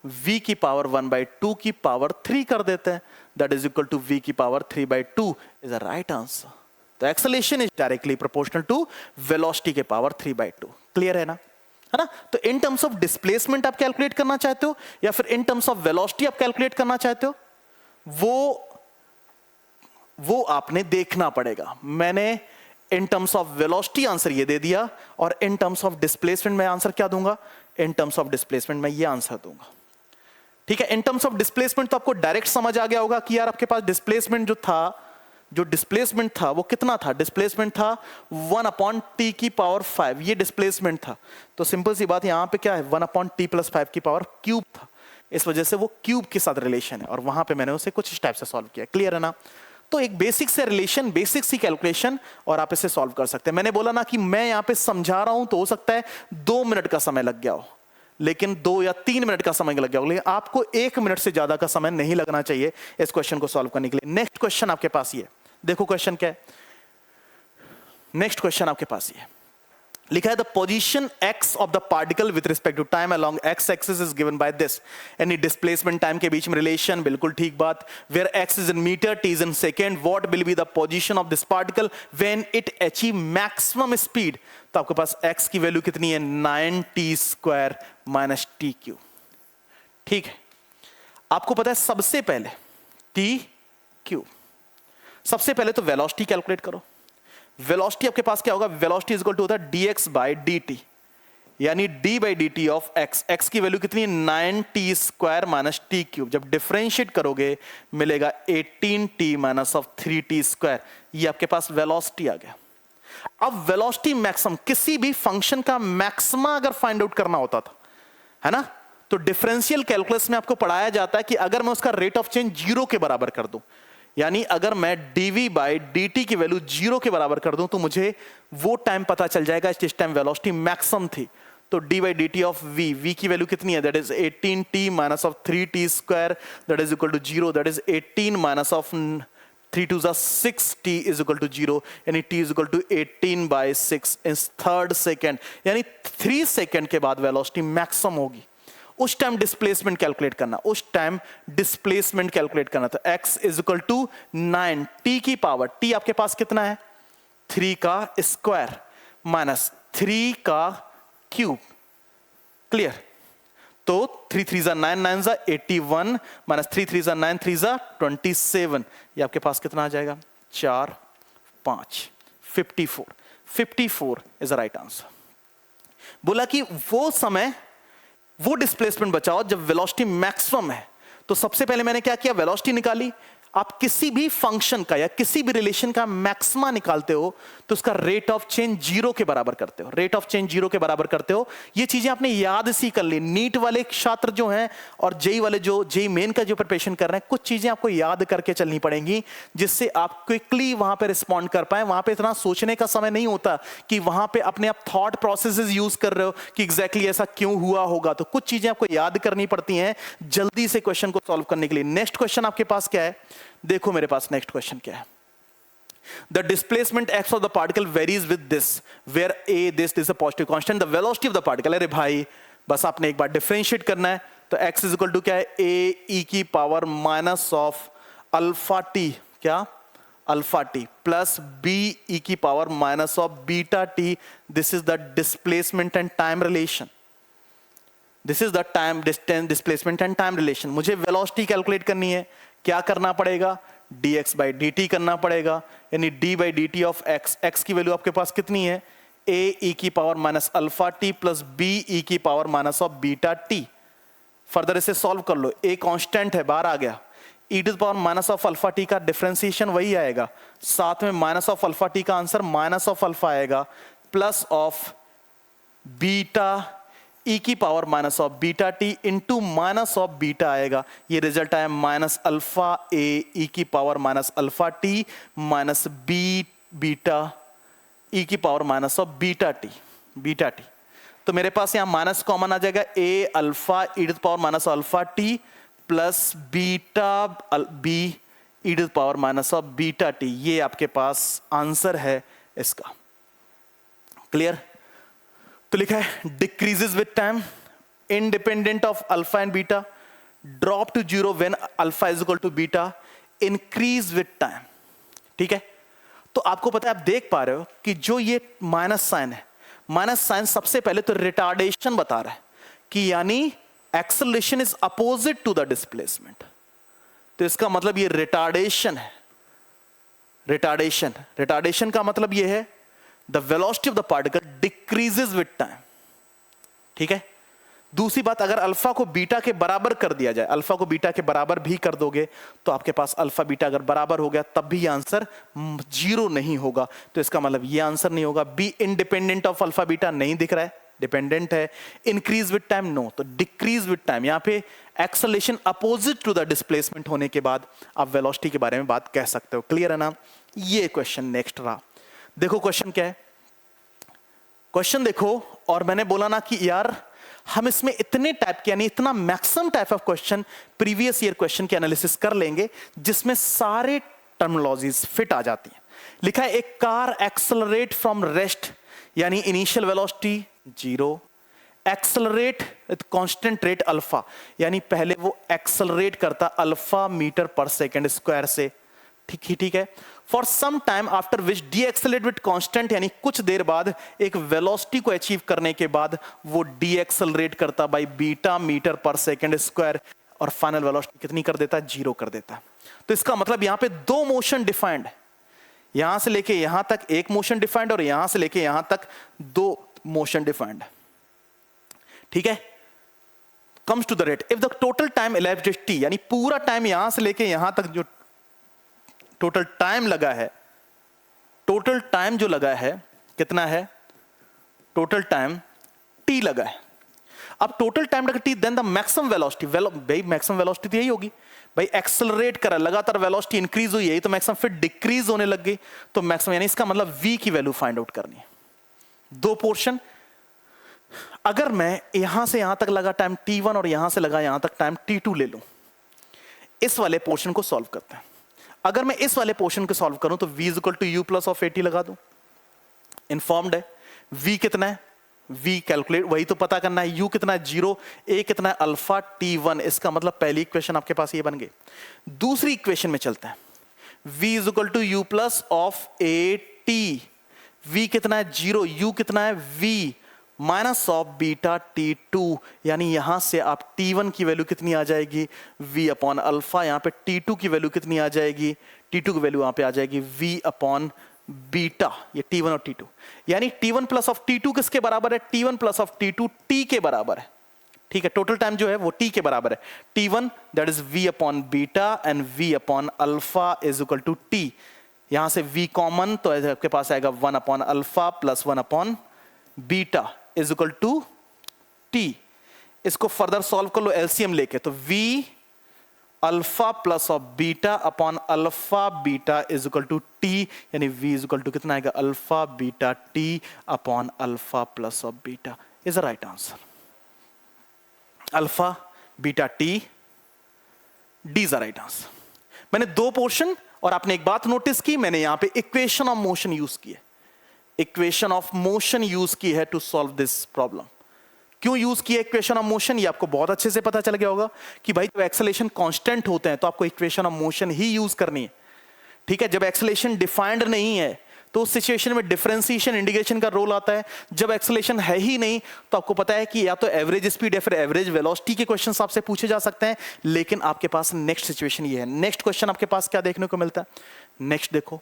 v की पावर 1/2 की पावर 3 कर देते हैं, that is equal to v की power 3/2 is a right answer. तो acceleration is directly proportional to velocity के पावर 3/2। क्लियर है ना? है ना? तो इन टर्म्स ऑफ डिस्प्लेसमेंट आप कैलकुलेट करना चाहते हो या फिर इन टर्म्स ऑफ वेलोसिटी आप कैलकुलेट करना चाहते हो, वो आपने देखना पड़ेगा। मैंने in terms of velocity answer ये दे दिया, और इन टर्म्स ऑफ डिस्प्लेसमेंट में आंसर क्या दूंगा? इन टर्म्स ऑफ डिस्प्लेसमेंट में ये आंसर दूंगा। ठीक है? इन टर्म्स ऑफ डिस्प्लेसमेंट तो आपको डायरेक्ट समझ आ गया होगा कि यार आपके पास डिस्प्लेसमेंट जो डिस्प्लेसमेंट था वो कितना था? डिस्प्लेसमेंट था 1 अपॉन टी की पावर 5, ये डिस्प्लेसमेंट था। तो सिंपल सी बात, यहां पे क्या है? 1 अपॉन टी प्लस 5 की पावर क्यूब था, इस वजह से वो क्यूब के साथ रिलेशन है, और वहां पे मैंने उसे कुछ इस टाइप से सॉल्व किया। क्लियर है ना? तो एक बेसिक से रिलेशन, बेसिक सी कैलकुलेशन, और आप इसे सॉल्व कर सकते हैं। मैंने बोला ना कि मैं यहां पे समझा रहा हूं तो हो सकता है 2 मिनट का समय लग गया हो, लेकिन 2 या 3 मिनट का समय लग गया हो, लेकिन आपको 1 मिनट से ज्यादा का समय नहीं लगना चाहिए इस क्वेश्चन को सॉल्व करने के लिए। नेक्स्ट क्वेश्चन आपके पास ये, देखो क्वेश्चन क्या है। नेक्स्ट क्वेश्चन आपके पास ये लिखा है, the position x of the particle with respect to time along x axis is given by this. Any displacement time के बीच में रिलेशन, बिल्कुल ठीक बात। Where x is in metre, t is in second, what will be the position of this particle when it achieve maximum speed. तो आपके पास x की वैल्यू कितनी है? 9t² minus t³। ठीक है? आपको पता है सबसे पहले t³, सबसे पहले तो वेलोसिटी कैलकुलेट करो। वेलोसिटी आपके पास क्या होगा? वेलोसिटी इज इक्वल टू होता है dx बाय dt, यानी d by dt of x। x की वैल्यू कितनी है? 9t² minus t³। जब डिफरेंशिएट करोगे मिलेगा 18t माइनस ऑफ 3t²। ये आपके पास वेलोसिटी आ गया। अब वेलोसिटी मैक्सिमम, किसी भी फंक्शन का मैक्सिमा अगर फाइंड आउट करना होता था, है ना, तो डिफरेंशियल कैलकुलस में आपको पढ़ाया जाता है कि अगर मैं उसका रेट ऑफ चेंज 0 के बराबर कर दूं, यानी अगर मैं dv बाई dt की वैल्यू 0 के बराबर कर दूं, तो मुझे वो टाइम पता चल जाएगा जिस टाइम वेलोसिटी मैक्सिमम थी। तो d by dt of v की वैल्यू कितनी है? That is 18t minus of 3t², that is equal to 0, that is 18 minus of 3 2 6, t is equal to 0, यानी t is equal to 18 by 6 in 3rd second, यानी 3 second के बाद velocity maximum होगी। उस time displacement calculate करना, उस time displacement calculate करना। तो x is equal to 9 t की पावर, t आपके पास कितना है 3 का स्क्वायर माइनस 3 का क्यूब। क्लियर? तो 3 3 जा 9, 9 जा 81 माइनस 3 3 जा 9, 3 जा 27। ये आपके पास कितना आ जाएगा 4 5 54। 54 इज द राइट आंसर। बोला कि वो समय, वो डिस्प्लेसमेंट बचाओ जब वेलोसिटी मैक्सिमम है। तो सबसे पहले मैंने क्या किया, वेलोसिटी निकाली। आप किसी भी फंक्शन का या किसी भी रिलेशन का मैक्सिमा निकालते हो तो उसका रेट ऑफ चेंज 0 के बराबर करते हो, रेट ऑफ चेंज 0 के बराबर करते हो। ये चीजें आपने याद सी कर ली। नीट वाले छात्र जो हैं और जेई वाले जो जेई मेन का जो प्रिपरेशन कर रहे हैं, कुछ चीजें आपको याद करके चलनी पड़ेंगी जिससे आप क्विकली वहां पे रिस्पॉन्ड कर पाए। वहां पे इतना सोचने का समय नहीं होता कि वहां पे अपने आप थॉट प्रोसेसेस यूज कर रहे हो कि एग्जैक्टली ऐसा क्यों हुआ होगा। तो कुछ चीजें आपको याद करनी पड़ती हैं जल्दी से क्वेश्चन को सॉल्व करने के लिए। नेक्स्ट क्वेश्चन आपके पास क्या है, देखो मेरे पास नेक्स्ट क्वेश्चन क्या है। The displacement x of the particle varies with this, where a this is a positive constant, the velocity of the particle। अरे भाई बस आपने एक बार डिफरेंशिएट करना है। तो x इज इक्वल टू क्या है a e की power minus of alpha t, क्या alpha t plus b e की power minus of beta t. This is the displacement and time relation. This is the time distance displacement and time relation. मुझे velocity calculate करनी है, क्या करना पड़ेगा dx by dt करना पड़ेगा, यानी d by dt of x। x की वैल्यू आपके पास कितनी है a e की power minus alpha t plus b e की power minus of beta t. Further इसे सॉल्व कर लो, a कांस्टेंट है बाहर आ गया, e to the power minus of alpha t का डिफरेंशिएशन वही आएगा, साथ में माइनस ऑफ अल्फा टी का आंसर माइनस ऑफ अल्फा आएगा प्लस ऑफ बीटा e की power minus of beta t into minus of beta आएगा। ये रिजल्ट आया माइनस अल्फा ए e की power minus alpha t minus b beta e की power minus of beta t, beta t. तो मेरे पास यहां माइनस कॉमन आ जाएगा, a alpha e to the power minus alpha t plus beta b e to the power minus of beta t. ये आपके पास answer है इसका। क्लियर? तो लिखा है decreases with time, independent of alpha and beta, drop to zero when alpha is equal to beta, increase with time. ठीक है? तो आपको पता है, आप देख पा रहे हो कि जो ये माइनस साइन है, माइनस साइन सबसे पहले तो रिटार्डेशन बता रहा है कि यानी acceleration is opposite to the displacement. तो इसका मतलब ये रिटार्डेशन है। रिटार्डेशन, रिटार्डेशन का मतलब ये है the velocity of the particle decreases with time। ठीक है? दूसरी बात, अगर अल्फा को बीटा के बराबर कर दिया जाए, अल्फा को बीटा के बराबर भी कर दोगे तो आपके पास अल्फा बीटा अगर बराबर हो गया तब भी ये आंसर 0 नहीं होगा। तो इसका मतलब ये आंसर नहीं होगा। B independent of alpha beta नहीं दिख रहा है, डिपेंडेंट है। इंक्रीज विद टाइम नो, तो डिक्रीज विद टाइम। यहां पे acceleration opposite to the displacement होने के बाद आप वेलोसिटी के बारे में बात कह सकते हो। क्लियर है ना? ये क्वेश्चन नेक्स्ट रहा। देखो क्वेश्चन क्या है, क्वेश्चन देखो। और मैंने बोला ना कि यार हम इसमें इतने टाइप के, यानी इतना maximum type of question previous year question के एनालिसिस कर लेंगे जिसमें सारे टर्मिनोलॉजीज फिट आ जाती हैं। लिखा है एक कार एक्सेलरेट फ्रॉम रेस्ट, यानी initial velocity 0, accelerate with constant rate alpha, यानी पहले वो एक्सेलरेट करता alpha metre per second square से। ठीक है? For some time after which decelerate with constant, यानी कुछ देर बाद एक वेलोसिटी को अचीव करने के बाद वो डी एक्सेलरेट करता by beta metre per second square, और फाइनल वेलोसिटी कितनी कर देता है 0 कर देता है। तो इसका मतलब यहां पे 2 मोशन डिफाइंड है, यहां से लेके यहां तक एक मोशन डिफाइंड और यहां से लेके यहां तक 2 मोशन डिफाइंड है। ठीक है? Comes to the rate if the total time elapsed is t, यानी पूरा टाइम यहां से लेके यहां तक जो टोटल टाइम लगा है, टोटल टाइम जो लगा है कितना है, टोटल टाइम t लगा है। अब टोटल टाइम लगा t, then the maximum velocity, भाई मैक्सिमम वेलोसिटी तो यही होगी भाई, एक्सेलरेट करा लगातार वेलोसिटी इंक्रीज हुई, यही तो मैक्सिमम, फिर डिक्रीज होने लग गई तो मैक्सिमम, यानी इसका मतलब v की वैल्यू फाइंड आउट करनी है। 2 पोर्शन, अगर मैं यहां से यहां तक लगा टाइम t1 और यहां से लगा यहां तक टाइम t2 ले लूं, इस वाले पोर्शन को सॉल्व करते हैं। अगर मैं इस वाले पोर्शन को सॉल्व करूं तो v is equal to u plus of at लगा दूं। इन्फॉर्म्ड है v कितना है v कैलकुलेट, वही तो पता करना है। u कितना है 0, a कितना है अल्फा t1, इसका मतलब पहली इक्वेशन आपके पास ये बन गई। दूसरी इक्वेशन में चलते हैं, v is equal to u plus of a t, v कितना है 0, u कितना है v minus of beta t2, यानी यहां से आप t1 की वैल्यू कितनी आ जाएगी v अपॉन अल्फा, यहां पे t2 की वैल्यू कितनी आ जाएगी, t2 की वैल्यू यहां पे आ जाएगी v अपॉन बीटा, ये t1 और t2, यानी t1 प्लस ऑफ t2 किसके बराबर है, t1 plus of t2 t के बराबर है। ठीक है, टोटल टाइम जो है वो t के बराबर है। t1 that is v upon beta and v upon alpha is equal to t, यहां से v कॉमन तो आपके पास आएगा 1 upon alpha plus 1 upon beta is equal to t। इसको फर्दर सॉल्व कर लो एलसीएम लेके, तो v alpha plus of beta upon alpha beta is equal to t, यानी v इज इक्वल टू कितना आएगा alpha beta t upon alpha plus of beta is the right answer. Alpha beta t, d is the right answer. मैंने दो portion, और आपने एक बात notice की, मैंने यहां पे इक्वेशन ऑफ मोशन यूज की है, इक्वेशन ऑफ मोशन यूज की है टू सॉल्व दिस प्रॉब्लम। क्यों यूज किया इक्वेशन ऑफ मोशन, ये आपको बहुत अच्छे से पता चल गया होगा कि भाई जब एक्सेलेरेशन कांस्टेंट होते हैं तो आपको equation of motion he use करनी है। ठीक है, जब एक्सेलेरेशन डिफाइंड नहीं है तो उस सिचुएशन में डिफरेंशिएशन इंटीग्रेशन का रोल आता है। जब एक्सेलेरेशन है ही नहीं तो आपको पता है कि या तो एवरेज स्पीड या फिर एवरेज वेलोसिटी के क्वेश्चंस आपसे पूछे जा सकते हैं, लेकिन आपके पास नेक्स्ट सिचुएशन ये है। नेक्स्ट क्वेश्चन आपके पास क्या देखने को मिलता है, नेक्स्ट देखो,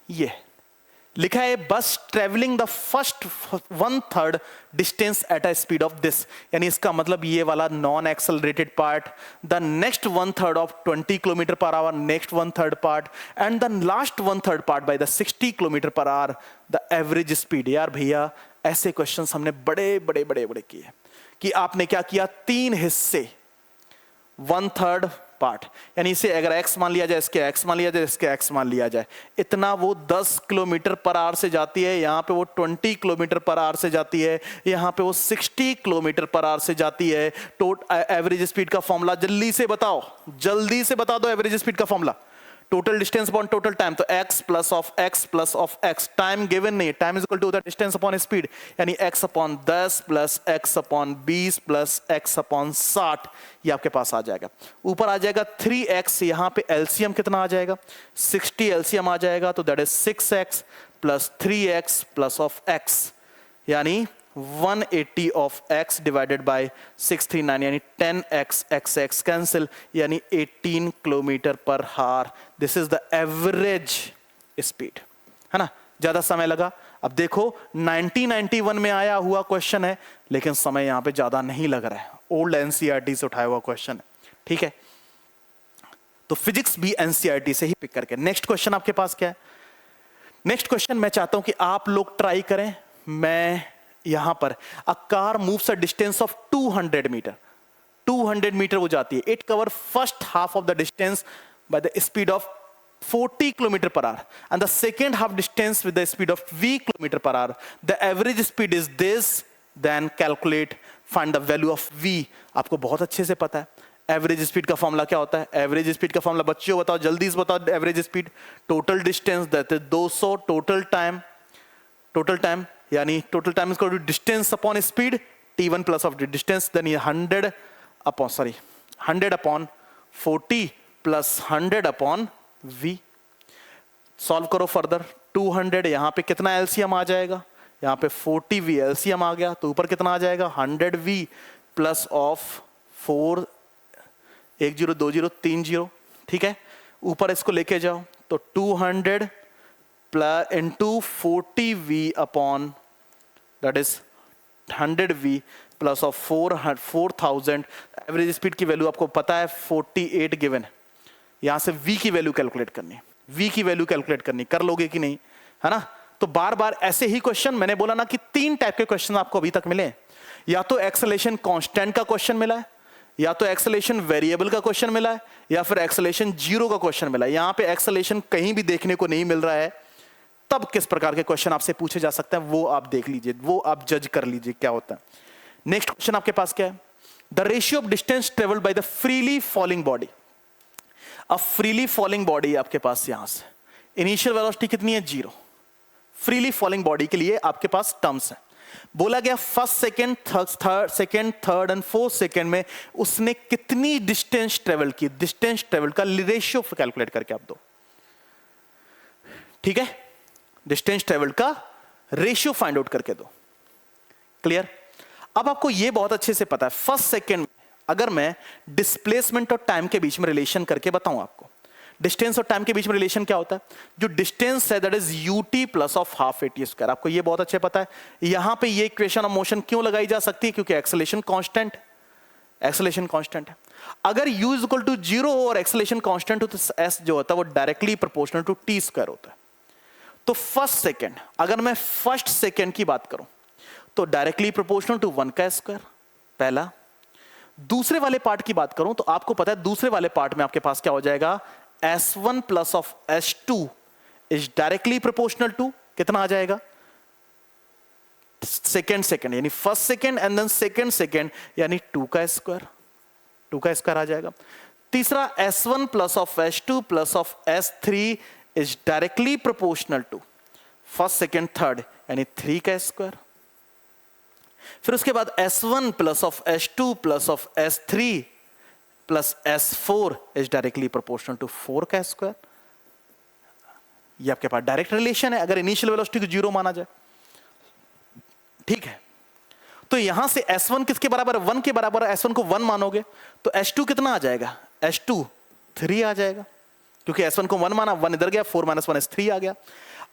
ये लिखा है बस travelling the first 1/3 distance at a speed of this, यानी इसका मतलब ये वाला non accelerated part, the next 1/3 of 20 kilometre per our, next 1/3 part and the last 1/3 part by the 60 kilometre per hour, the average speed. यार भैया ऐसे questions हमने बड़े बड़े बड़े बड़े किए कि आपने क्या किया, 3 हिस्से 1/3 पार्ट, यानी इसे अगर x मान लिया जाए, इसके x मान लिया जाए, इसके x मान लिया जाए, इतना वो 10 किलोमीटर पर आवर से जाती है, यहाँ पे वो 20 किलोमीटर पर आवर से जाती है, यहाँ पे वो 60 किलोमीटर पर आवर से जाती है। एवरेज स्पीड का फॉर्मूला जल्दी से बताओ, जल्दी से बता दो एवरेज स्पीड का formula, total distance upon total time, तो x plus of x, time given नहीं, time is equal to the distance upon speed, यानी x upon 10 plus x upon 20 plus x upon 60, ये आपके पास आ जाएगा। ऊपर आ जाएगा 3x, यहां पे एलसीएम कितना आ जाएगा, 60 एलसीएम आ जाएगा, तो that is 6x plus 3x plus of x, यानी 180 ऑफ x डिवाइडेड बाय 639, यानी 10x x कैंसिल, यानी 18 किलोमीटर पर हार। This is the average speed, है ना, ज्यादा समय लगा। अब देखो 1991 में आया हुआ क्वेश्चन है, लेकिन समय यहां पे ज्यादा नहीं लग रहा है, ओल्ड एनसीईआरटी से उठाया हुआ क्वेश्चन है। ठीक है, तो फिजिक्स भी एनसीईआरटी से ही पिक करके। नेक्स्ट क्वेश्चन आपके पास क्या है, नेक्स्ट क्वेश्चन मैं चाहता हूं कि आप लोग ट्राई करें। मैं यहां पर a car moves a distance of 200 metre, 200 metre वो जाती है, it cover first half of the distance by the speed of 40 kilometre per hour and the second half distance with the speed of v kilometre per hour, the average speed is this, then calculate find the value of v। आपको बहुत अच्छे से पता है average speed का formula क्या होता है। एवरेज स्पीड का फॉर्मूला बच्चों बताओ, जल्दी से बताओ, average speed total distance that is 200, total time यानी total time is equal to distance upon speed, t1 plus of distance, then 100 upon 40 plus 100 upon v। Solve करो फर्दर, 200 यहां पे कितना एलसीएम आ जाएगा, यहां पे 40v एलसीएम आ गया, तो ऊपर कितना आ जाएगा 100v प्लस ऑफ 4 10 20 30। ठीक है, ऊपर इसको लेके जाओ, तो 200 plus into 40v upon that is 100v plus of 4000। Average speed की वैल्यू आपको पता है 48 गिवन है, यहां से v की वैल्यू कैलकुलेट करनी, v की वैल्यू कैलकुलेट करनी, कर लोगे कि नहीं, है ना। तो बार बार ऐसे ही क्वेश्चन, मैंने बोला ना कि 3 टाइप के क्वेश्चन आपको अभी तक मिले, या तो एक्सेलेरेशन कांस्टेंट का क्वेश्चन मिला है, या तो एक्सेलेरेशन वेरिएबल का क्वेश्चन मिला है, या फिर एक्सेलेरेशन जीरो का क्वेश्चन मिला है। यहां पे एक्सेलेरेशन कहीं भी देखने को नहीं मिल रहा है, तब किस प्रकार के क्वेश्चन आपसे पूछे जा सकते हैं वो आप देख लीजिए, वो आप जज कर लीजिए क्या होता है। नेक्स्ट क्वेश्चन आपके पास क्या है, the ratio of distance travelled by the freely falling body. अब फ्रीली फॉलिंग बॉडी आपके पास यहां से इनिशियल वेलोसिटी कितनी है 0, फ्रीली फॉलिंग बॉडी के लिए आपके पास टर्म्स है। बोला गया first second third and fourth second में उसने कितनी डिस्टेंस ट्रेवल की, डिस्टेंस ट्रेवल का रेशियो कैलकुलेट करके आप दो। ठीक है, डिस्टेंस ट्रेवल का रेशियो फाइंड आउट करके दो। क्लियर? अब आपको यह बहुत अच्छे से पता है, फर्स्ट सेकेंड में अगर मैं डिस्प्लेसमेंट और टाइम के बीच में रिलेशन करके बताऊं आपको, डिस्टेंस और टाइम के बीच में रिलेशन क्या होता है? जो डिस्टेंस है that is ut plus of half at square. आपको ये बहुत अच्छे पता है। यहां पे ये इक्वेशन ऑफ मोशन क्यों लगाई जा सकती है? क्योंकि एक्सेलरेशन कांस्टेंट, एक्सेलरेशन कांस्टेंट है। अगर u इज इक्वल टू 0 और एक्सेलरेशन कांस्टेंट हो तो s जो होता है वो directly proportional to t square होता है। तो फर्स्ट सेकेंड, अगर मैं फर्स्ट सेकेंड की बात करूं तो डायरेक्टली प्रोपोर्शनल टू 1 का स्क्वायर, पहला। दूसरे वाले पार्ट की बात करूं तो आपको पता है दूसरे वाले पार्ट में आपके पास क्या हो जाएगा? S1 plus of S2 is directly proportional to कितना आ जाएगा? सेकेंड यानी first second and then second यानी 2 का स्क्वायर आ जाएगा। तीसरा S1 plus of S2 plus of S3 is directly proportional to first second third यानी 3 का स्क्वायर। फिर उसके बाद S1 plus of S2 plus of S3 plus S4 is directly proportional to 4 का स्क्वायर। ये आपके पास डायरेक्ट रिलेशन है अगर इनिशियल वेलोसिटी को 0 माना जाए। ठीक है, तो यहां से S1 किसके बराबर है? 1 के बराबर है। S1 को 1 मानोगे तो S2 कितना आ जाएगा? S2 3 आ जाएगा, क्योंकि S1 को 1 माना, 1 इधर गया, 4 माइनस 1 S3 आ गया।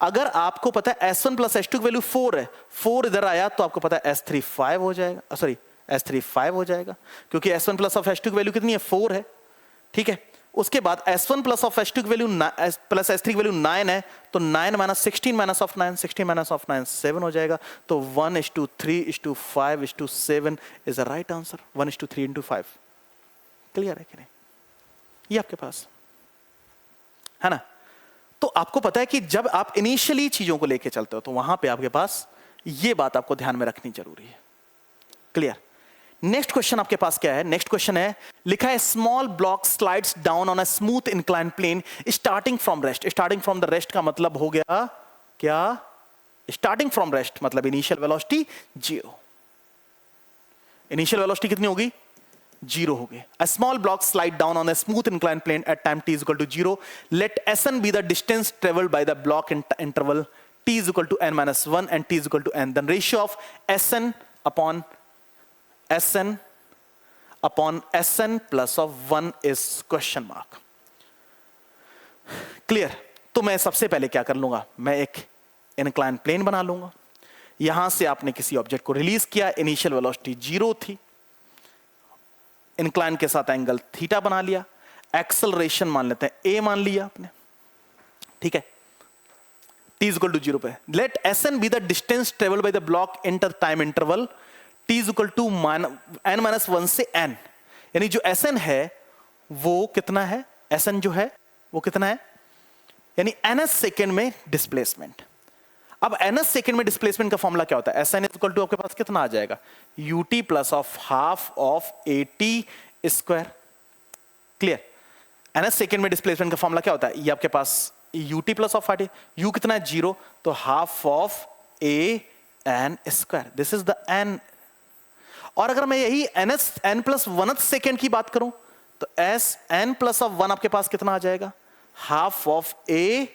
अगर आपको पता है S1 प्लस S2 की वैल्यू 4 है, 4 इधर आया तो आपको पता है S3 5 हो जाएगा, सॉरी S3 5 हो जाएगा, क्योंकि S1 प्लस ऑफ S2 की वैल्यू कितनी है? 4 है। ठीक है, उसके बाद S1 प्लस ऑफ S2 की वैल्यू प्लस S3 की वैल्यू 9 है, तो 9 minus 16 minus of 9, 16 minus of 9 7 हो जाएगा। तो 1:3:5:7 is the right answer. 1:3:5। Clear है कि नहीं? ये आपके पास है ना। तो आपको पता है कि जब आप इनिशियली चीजों को लेके चलते हो तो वहां पे आपके पास ये बात आपको ध्यान में रखनी जरूरी है। क्लियर? नेक्स्ट क्वेश्चन आपके पास क्या है? नेक्स्ट क्वेश्चन है, लिखा है small block slides down on a smooth incline plane starting from rest. Starting from the rest का मतलब हो गया क्या? स्टार्टिंग फ्रॉम रेस्ट मतलब इनिशियल वेलोसिटी 0। इनिशियल वेलोसिटी कितनी होगी? 0 होगी। A small block slide down on a smooth inclined plane at time t is equal to 0. Let Sn be the distance traveled by the block in interval t is equal to n minus 1 and t is equal to n. Then ratio of Sn upon Sn plus of 1 is question mark. Clear? तो मैं सबसे पहले क्या कर लूंगा? मैं एक inclined plane बना लूंगा। यहां से आपने किसी ऑब्जेक्ट को रिलीज किया, इनिशियल वेलोसिटी 0 थी, इंक्लाइन के साथ एंगल थीटा बना लिया, एक्सेलरेशन मान लेते हैं a मान लिया आपने। ठीक है, t is equal to 0 पे late Sn be the distance traveled by the block inter time interval t is equal to n minus 1 से n, यानी जो Sn है वो कितना है? Sn जो है वो कितना है? यानी ns सेकेंड में डिस्प्लेसमेंट। अब ns सेकेंड में डिस्प्लेसमेंट का फॉर्मूला क्या होता है? Sn इक्वल टू आपके पास कितना आ जाएगा? ut plus of half of at square. Clear? ns second में डिस्प्लेसमेंट का फॉर्मूला क्या होता है? ये आपके पास ut plus of at, u कितना है? 0, तो half of a n square. This is the n। और अगर मैं यही n प्लस 1 सेकेंड की बात करूं तो n प्लस ऑफ 1 आपके पास कितना आ जाएगा? Half of a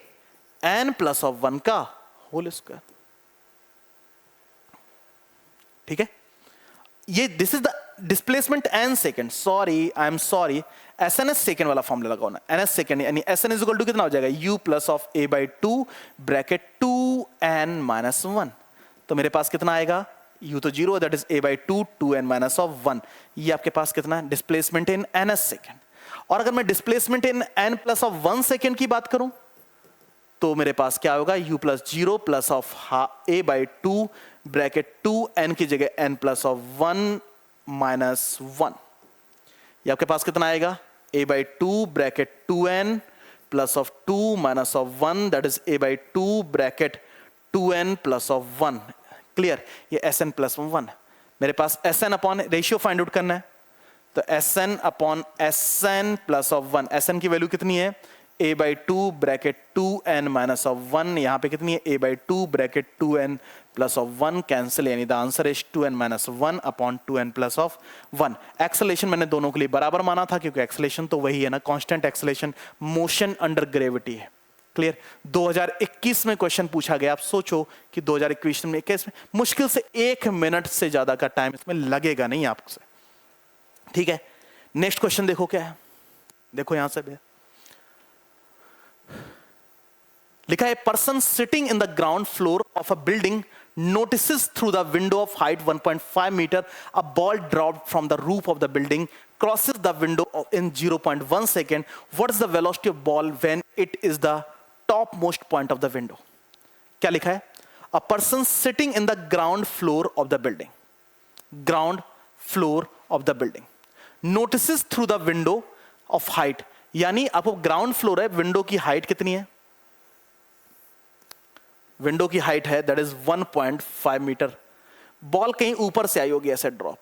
n plus of 1 का होल स्क्वायर। ठीक है, ये this is the displacement n second. Sorry, I am sorry, SNS second वाला फॉर्मूला लगाओ ना। ns सेकेंड यानी Sn इज इक्वल टू कितना हो जाएगा? u plus of a/2 bracket 2n minus 1। तो मेरे पास कितना आएगा? u तो 0 है, that is a/2 2n minus of 1। ये आपके पास कितना है? Displacement in ns second. और अगर मैं displacement in n plus of 1 second की बात करूं तो मेरे पास क्या होगा? u plus 0 plus of a/2 bracket 2n की जगह n प्लस ऑफ 1 माइनस 1। ये आपके पास कितना आएगा? a/2 bracket 2n plus of 2 minus of 1, that is a/2 bracket 2n plus of 1। Clear? ये Sn प्लस 1। मेरे पास Sn upon ratio find out करना है, तो Sn upon Sn plus of 1। Sn की वैल्यू कितनी है? a by two bracket 2n minus of 1, यहां पे कितनी है a by two bracket 2n plus of 1 cancel, यानी the answer is 2n minus 1 upon 2n plus of 1। Acceleration मैंने दोनों के लिए बराबर माना था क्योंकि एक्सेलेरेशन तो वही है ना, constant acceleration, motion under gravity है। क्लियर। 2021 में क्वेश्चन पूछा गया, आप सोचो कि 2021 में मुश्किल से 1 मिनट से ज्यादा का टाइम इसमें लगेगा नहीं आपसे। ठीक है, नेक्स्ट क्वेश्चन देखो क्या है, देखो यहां से भी लिखा है, person sitting in the ground floor of a building notices through the window of height 1.5 meter a ball dropped from the roof of the building crosses the window in 0.1 second. What is the velocity of ball when it is the topmost point of the window? क्या लिखा है? A person sitting in the ground floor of the building, ground floor of the building notices through the window of height, यानी आपको ground floor है, window की height कितनी है? Window की हाइट है दैट इज 1.5 मीटर। बॉल कहीं ऊपर से आई होगी ऐसे ड्रॉप,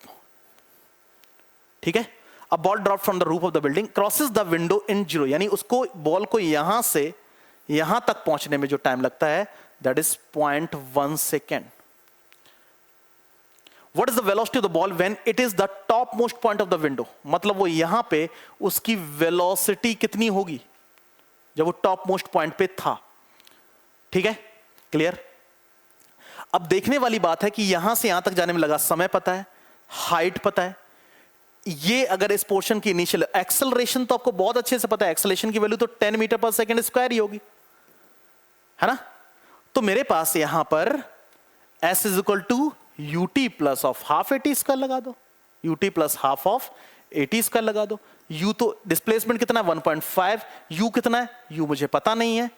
ठीक है। अब ball drop from the roof of the building crosses the window in 0, यानी उसको बॉल को यहां से यहां तक पहुंचने में जो टाइम लगता है that is 0.1 second. What is the velocity of the ball when it is the top most point of the window, मतलब वो यहां पे उसकी वेलोसिटी कितनी होगी जब वो टॉप मोस्ट पॉइंट पे था। ठीक है, क्लियर। अब देखने वाली बात है कि यहां से यहां तक जाने में लगा समय पता है, हाइट पता है। ये अगर इस पोर्शन की इनिशियल एक्सेलरेशन तो आपको बहुत अच्छे से पता है, एक्सेलरेशन की वैल्यू तो 10 मीटर पर सेकेंड स्क्वायर ही होगी, है ना। तो मेरे पास यहां पर s is equal to ut plus of half a t square लगा दो, ut plus half of 80 square लगा दो। u तो डिस्प्लेसमेंट कितना है 1.5, u कितना है u मुझे पता नहीं है,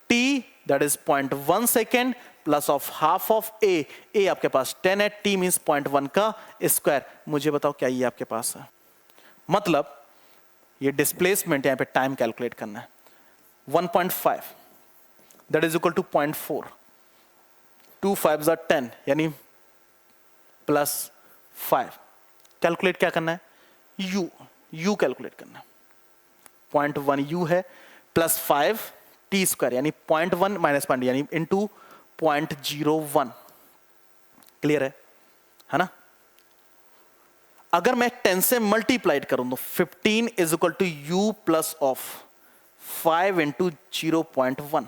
t that is 0.1 second plus of half of a आपके पास 10 है, t मींस 0.1 का स्क्वायर। मुझे बताओ क्या ये आपके पास है? मतलब ये डिस्प्लेसमेंट यहां पे टाइम कैलकुलेट करना है, 1.5 that is equal to 0.4, 2 5s are 10 यानी प्लस 5। कैलकुलेट क्या करना है? u कैलकुलेट करना है, 0.1 u है प्लस 5 टी स्क्वायर यानी 0.1 माइनस 0.1 यानी इंटू 0.01। क्लियर है ना। अगर मैं 10 से मल्टीप्लाइड करूं तो 15 is equal to u plus of 5 into 0.1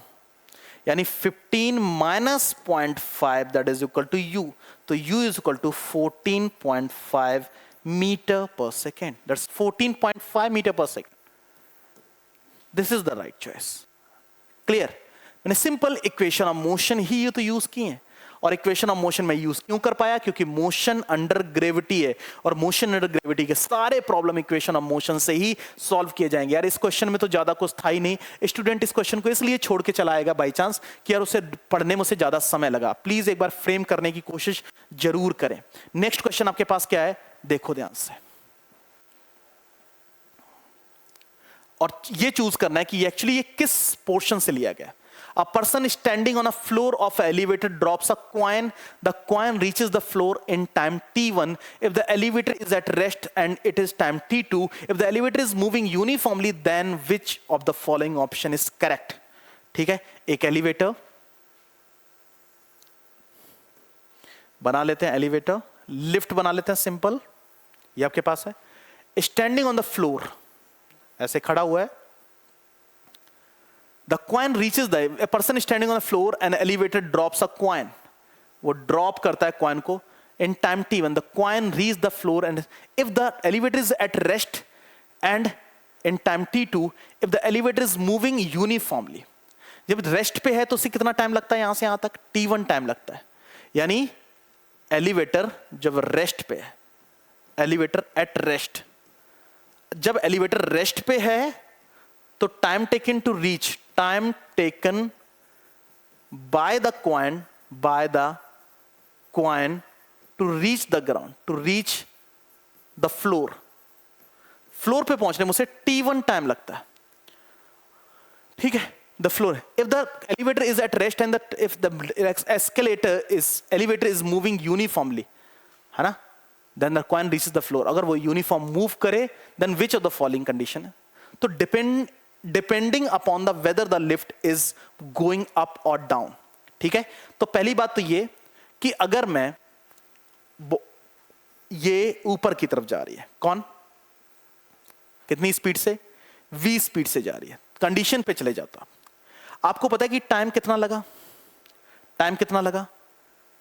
यानी 15 minus 0.5 that is equal to u। तो u is equal to 14.5 meter per second, that's 14.5 meter per second. This is the right choice. Clear. मैंने simple equation of motion ही तो use किए हैं, और equation of motion में use क्यों कर पाया? क्योंकि मोशन अंडर ग्रेविटी है, और मोशन अंडर ग्रेविटी के सारे प्रॉब्लम इक्वेशन ऑफ मोशन से ही सॉल्व किए जाएंगे। यार इस क्वेश्चन में तो ज्यादा कुछ था ही नहीं, स्टूडेंट इस क्वेश्चन को इसलिए छोड़ के चला आएगा बाई चांस कि यार उसे पढ़ने में उसे ज्यादा समय लगा। प्लीज एक बार फ्रेम करने की कोशिश जरूर करें। नेक्स्ट क्वेश्चन आपके पास क्या है, देखो ध्यान से, और ये चूज करना है कि एक्चुअली ये किस पोर्शन से लिया गया। A person standing on a floor of an elevator drops a coin. The coin reaches the floor in time t1. If the elevator is at rest and it is time t2. If the elevator is moving uniformly, then which of the following option is correct? ठीक है, एक elevator बना लेते हैं, elevator lift बना लेते हैं simple, ये आपके पास है। स्टैंडिंग ऑन द फ्लोर, ऐसे खड़ा हुआ है। The coin reaches a person standing on the floor and elevator drops a coin. वो drop करता है coin को in time t1. The coin reaches the floor and if the elevator is at rest and in time t2, if the elevator is moving uniformly. जब rest पे है तो उसे कितना टाइम लगता है यहां से यहां तक? t1 टाइम लगता है। यानी एलिवेटर जब रेस्ट पे है, एलिवेटर एट रेस्ट, जब एलिवेटर रेस्ट पे है तो time taken to reach, time taken by the coin to reach the ground, to reach the floor, floor पे पहुंचने में उसे t1 टाइम लगता है। ठीक है, the floor, if the elevator is at rest and if the elevator is moving uniformly, है ना, then the coin reaches the floor. अगर वो यूनिफॉर्म मूव करे then which of the following condition है? तो depend depending upon the whether the lift is going up और down. ठीक है, तो पहली बात तो ये कि अगर मैं ये ऊपर की तरफ जा रही है, कौन कितनी स्पीड से, v स्पीड से जा रही है, कंडीशन पे चले जाता, आपको पता है कि टाइम कितना लगा, टाइम कितना लगा,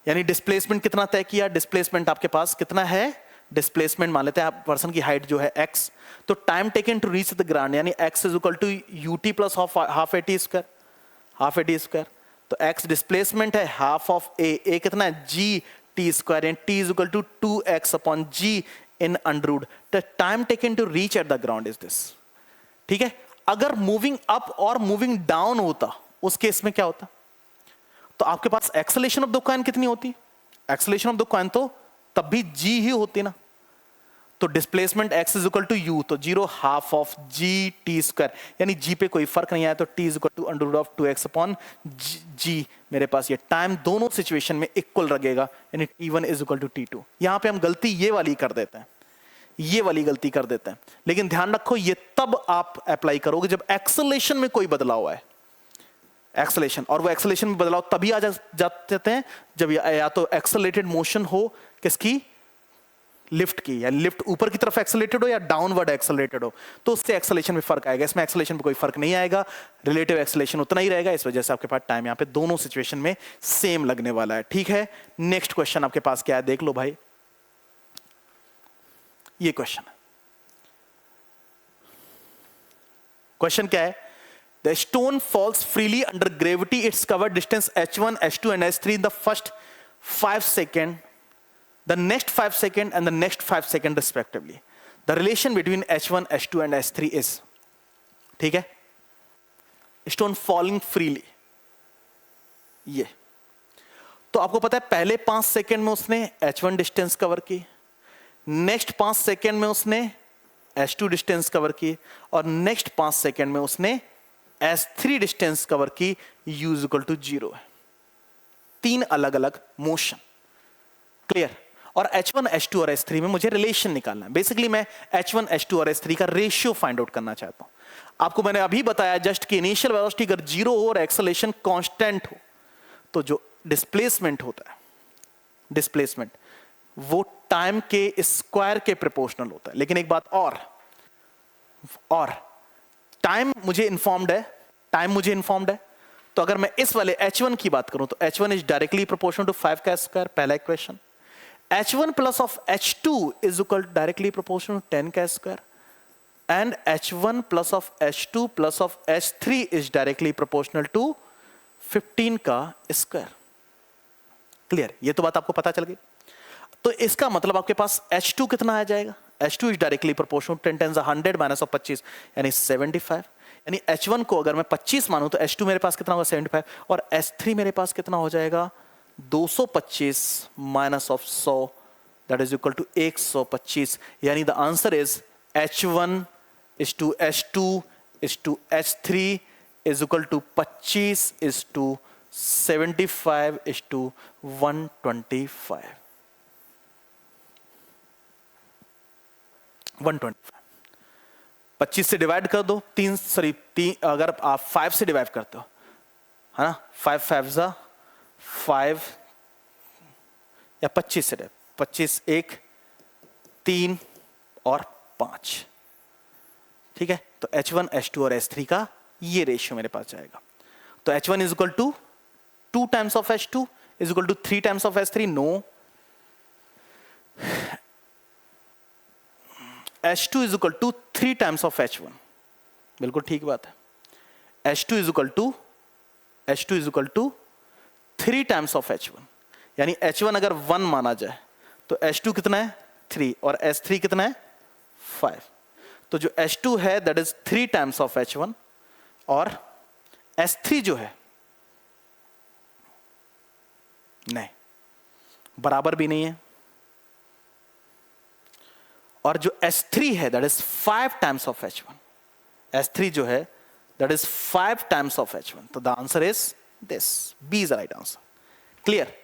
यानी डिस्प्लेसमेंट कितना तय किया, डिस्प्लेसमेंट आपके पास कितना है, डिस्प्लेसमेंट मान लेते हैं आप, पर्सन की हाइट जो है x, तो time taken to reach the ground यानी x is equal to ut plus half a t square, half a t square, तो x डिस्प्लेसमेंट है हाफ ऑफ a कितना है g t square and t is equal to 2x upon g in under root, the time taken to reach at the ground is this. ठीक है, अगर moving up और moving down होता उस case में क्या होता, तो आपके पास एक्सेलेरेशन ऑफ द कॉइन कितनी होती, एक्सेलेरेशन ऑफ द कॉइन तो तब भी g ही होती ना, तो displacement x is equal to u, तो 0 half of g t square, यानी g पे कोई फर्क नहीं आया तो t is equal to under root of 2x upon g, मेरे पास ये टाइम दोनों सिचुएशन में इक्वल लगेगा, यानी t1 is equal to t2। यहां पे हम गलती ये वाली कर देते हैं, ये वाली गलती कर देते हैं, लेकिन ध्यान रखो ये तब आप अप्लाई करोगे जब एक्सेलेरेशन में कोई बदलाव आए, एक्सेलेरेशन, और वो एक्सेलेरेशन में बदलाव तभी आ जाते हैं जब या तो एक्सेलरेटेड मोशन हो किसकी, लिफ्ट की, या लिफ्ट ऊपर की तरफ एक्सेलरेटेड हो या डाउनवर्ड एक्सेलरेटेड हो, तो उससे एक्सेलरेशन में फर्क आएगा। इसमें एक्सेलरेशन में कोई फर्क नहीं आएगा, रिलेटिव एक्सेलरेशन उतना ही रहेगा, इस वजह से आपके पास टाइम यहां पे दोनों सिचुएशन में सेम लगने वाला है। ठीक है, नेक्स्ट क्वेश्चन आपके पास क्या है, देख लो भाई, ये क्वेश्चन है, क्वेश्चन क्या है, the stone falls freely under gravity, it's covered distance h1 h2 and h3 in the first 5 second, the next 5 seconds and the next 5 seconds respectively. The relation between h1 h2 and h3 is, ठीक है, stone falling freely, ये तो आपको पता है पहले 5 second में उसने h1 डिस्टेंस कवर की, नेक्स्ट 5 सेकेंड में उसने h2 डिस्टेंस कवर की, और नेक्स्ट 5 सेकेंड में उसने h3 डिस्टेंस कवर की, u इज इक्वल टू 0 है, 3 अलग अलग मोशन, क्लियर। और h1 h2 और h3 में मुझे रिलेशन निकालना है, बेसिकली मैं h1 h2 और h3 का रेशियो फाइंड आउट करना चाहता हूं। आपको मैंने अभी बताया जस्ट कि इनिशियल वेलोसिटी अगर 0 हो और एक्सेलरेशन कांस्टेंट हो, तो जो डिस्प्लेसमेंट होता है, डिस्प्लेसमेंट वो टाइम के स्क्वायर के प्रोपोर्शनल होता है। लेकिन एक बात और टाइम मुझे इन्फॉर्म्ड है, टाइम मुझे इन्फॉर्म्ड है, तो अगर मैं इस वाले h1 की बात करूं तो h1 is directly proportional to 5 का स्क्वायर, पहला equation, h1 plus of h2 is equal directly proportional to 10 का square, and h1 plus of h2 plus of h3 is directly proportional to 15 का स्क्वायर। क्लियर, ये तो बात आपको पता चल गई। तो इसका मतलब आपके पास h2 कितना आ जाएगा, h2 is directly proportional 10 × 100 minus of 25 यानी 75, यानी h1 को अगर मैं 25 मानूं तो h2 मेरे पास कितना होगा 75, और h3 मेरे पास कितना हो जाएगा 225 minus of 100 that is equal to 125, यानी the answer is h1 is to h2 is to h3 is equal to 25 is to 75 is to 125, 25 से डिवाइड कर दो, अगर आप 5 से डिवाइड करते हो, है ना, 5 5 जा 5, या 25 से 25 1 3 और 5, ठीक है। तो h1 h2 और h3 का ये रेशियो मेरे पास जाएगा। तो h1 is equal to 2 times of h2 is equal to 3 times of h3, no, h2 is equal to 3 times of h1, बिल्कुल ठीक बात है। h2 is equal to 3 times of h1, यानी h1 अगर 1 माना जाए तो h2 कितना है 3 और h3 कितना है 5, तो जो h2 है that is 3 times of h1, और h3 जो है नहीं, बराबर भी नहीं है, और जो h3 है that is 5 times of h1, h3 जो है that is 5 times of h1, तो the answer is this, B is the right answer. Clear,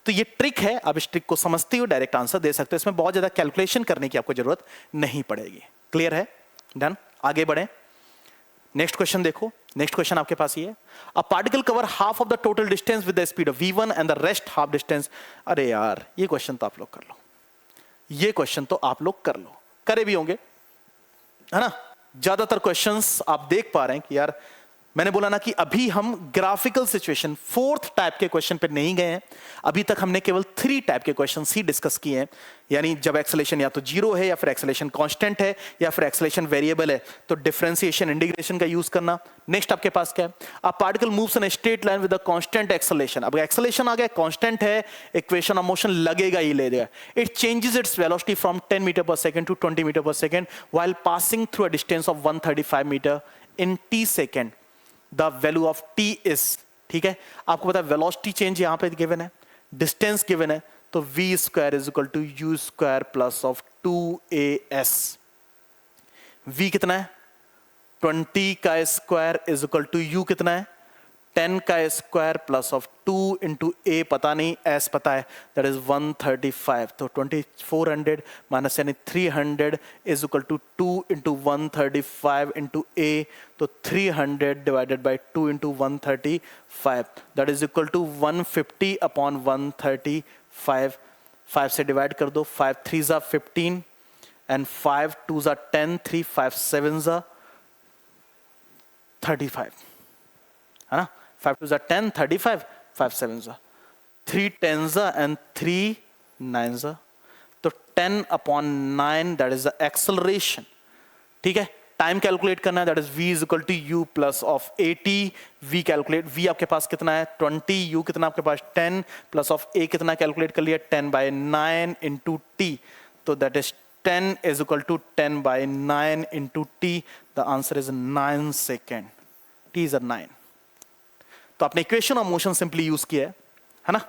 तो ये ट्रिक है, आप इस ट्रिक को समझते हो डायरेक्ट आंसर दे सकते हो, इसमें बहुत ज्यादा कैलकुलेशन करने की आपको जरूरत नहीं पड़ेगी। क्लियर है, डन, आगे बढ़े। नेक्स्ट क्वेश्चन देखो, नेक्स्ट क्वेश्चन आपके पास ये है, a particle cover half of the total distance with the speed of v1 and the rest half distance. अरे यार ये क्वेश्चन तो आप लोग कर लो, ये क्वेश्चन तो आप लोग कर लो, करे भी होंगे है ना। ज्यादातर क्वेश्चंस आप देख पा रहे हैं कि यार मैंने बोला ना कि अभी हम ग्राफिकल सिचुएशन फोर्थ टाइप के क्वेश्चन पे नहीं गए हैं, अभी तक हमने केवल 3 टाइप के क्वेश्चंस ही डिस्कस किए हैं। यानी जब एक्सेलेरेशन या तो 0 है, या फिर एक्सेलेरेशन कांस्टेंट है, या फिर एक्सेलेरेशन वेरिएबल है, तो डिफरेंशिएशन इंटीग्रेशन का यूज करना। नेक्स्ट आपके पास क्या है, a particle moves in a straight line with a constant acceleration. अब एक्सेलेरेशन आ गया, कांस्टेंट है, इक्वेशन ऑफ मोशन लगेगा ही लगेगा। It changes its velocity from 10 meter per second to 20 meter per second while passing through a distance of 135 meter in t second. The value of t is, ठीक है, आपको पता है velocity change यहां पे गिवन है, डिस्टेंस गिवन है, तो v square is equal to u square plus of 2as। v कितना है, 20 का square is equal to u कितना है, 10 का square plus of 2 into a पता नहीं, s पता है, दैट इज 135। तो 2400 माइनस यानी 300 is equal to 2 into 135 into a, तो 300 divided by 2 into 135, that is equal to 150 upon 135। 5 से डिवाइड कर दो, 5 3 जा 15 एंड 5 2 जा 10, 3 5 7 जा 35, है ना। 5 2 जा 10, 35, 5 7 जा 3 10 जा एंड 3 9 जा, तो 10 upon 9 that is the acceleration, ठीक है। टाइम कैलकुलेट करना है, that is v is equal to u plus of 80। v calculate, v आपके पास कितना है 20, u कितना आपके पास 10 प्लस ऑफ a कितना कैलकुलेट कर लिया 10 बाई 9 इंटू t, तो that is 10 is equal to 10 by 9 into t। The answer is 9 second, t is 9। तो आपने equation of motion simply use किया है ना।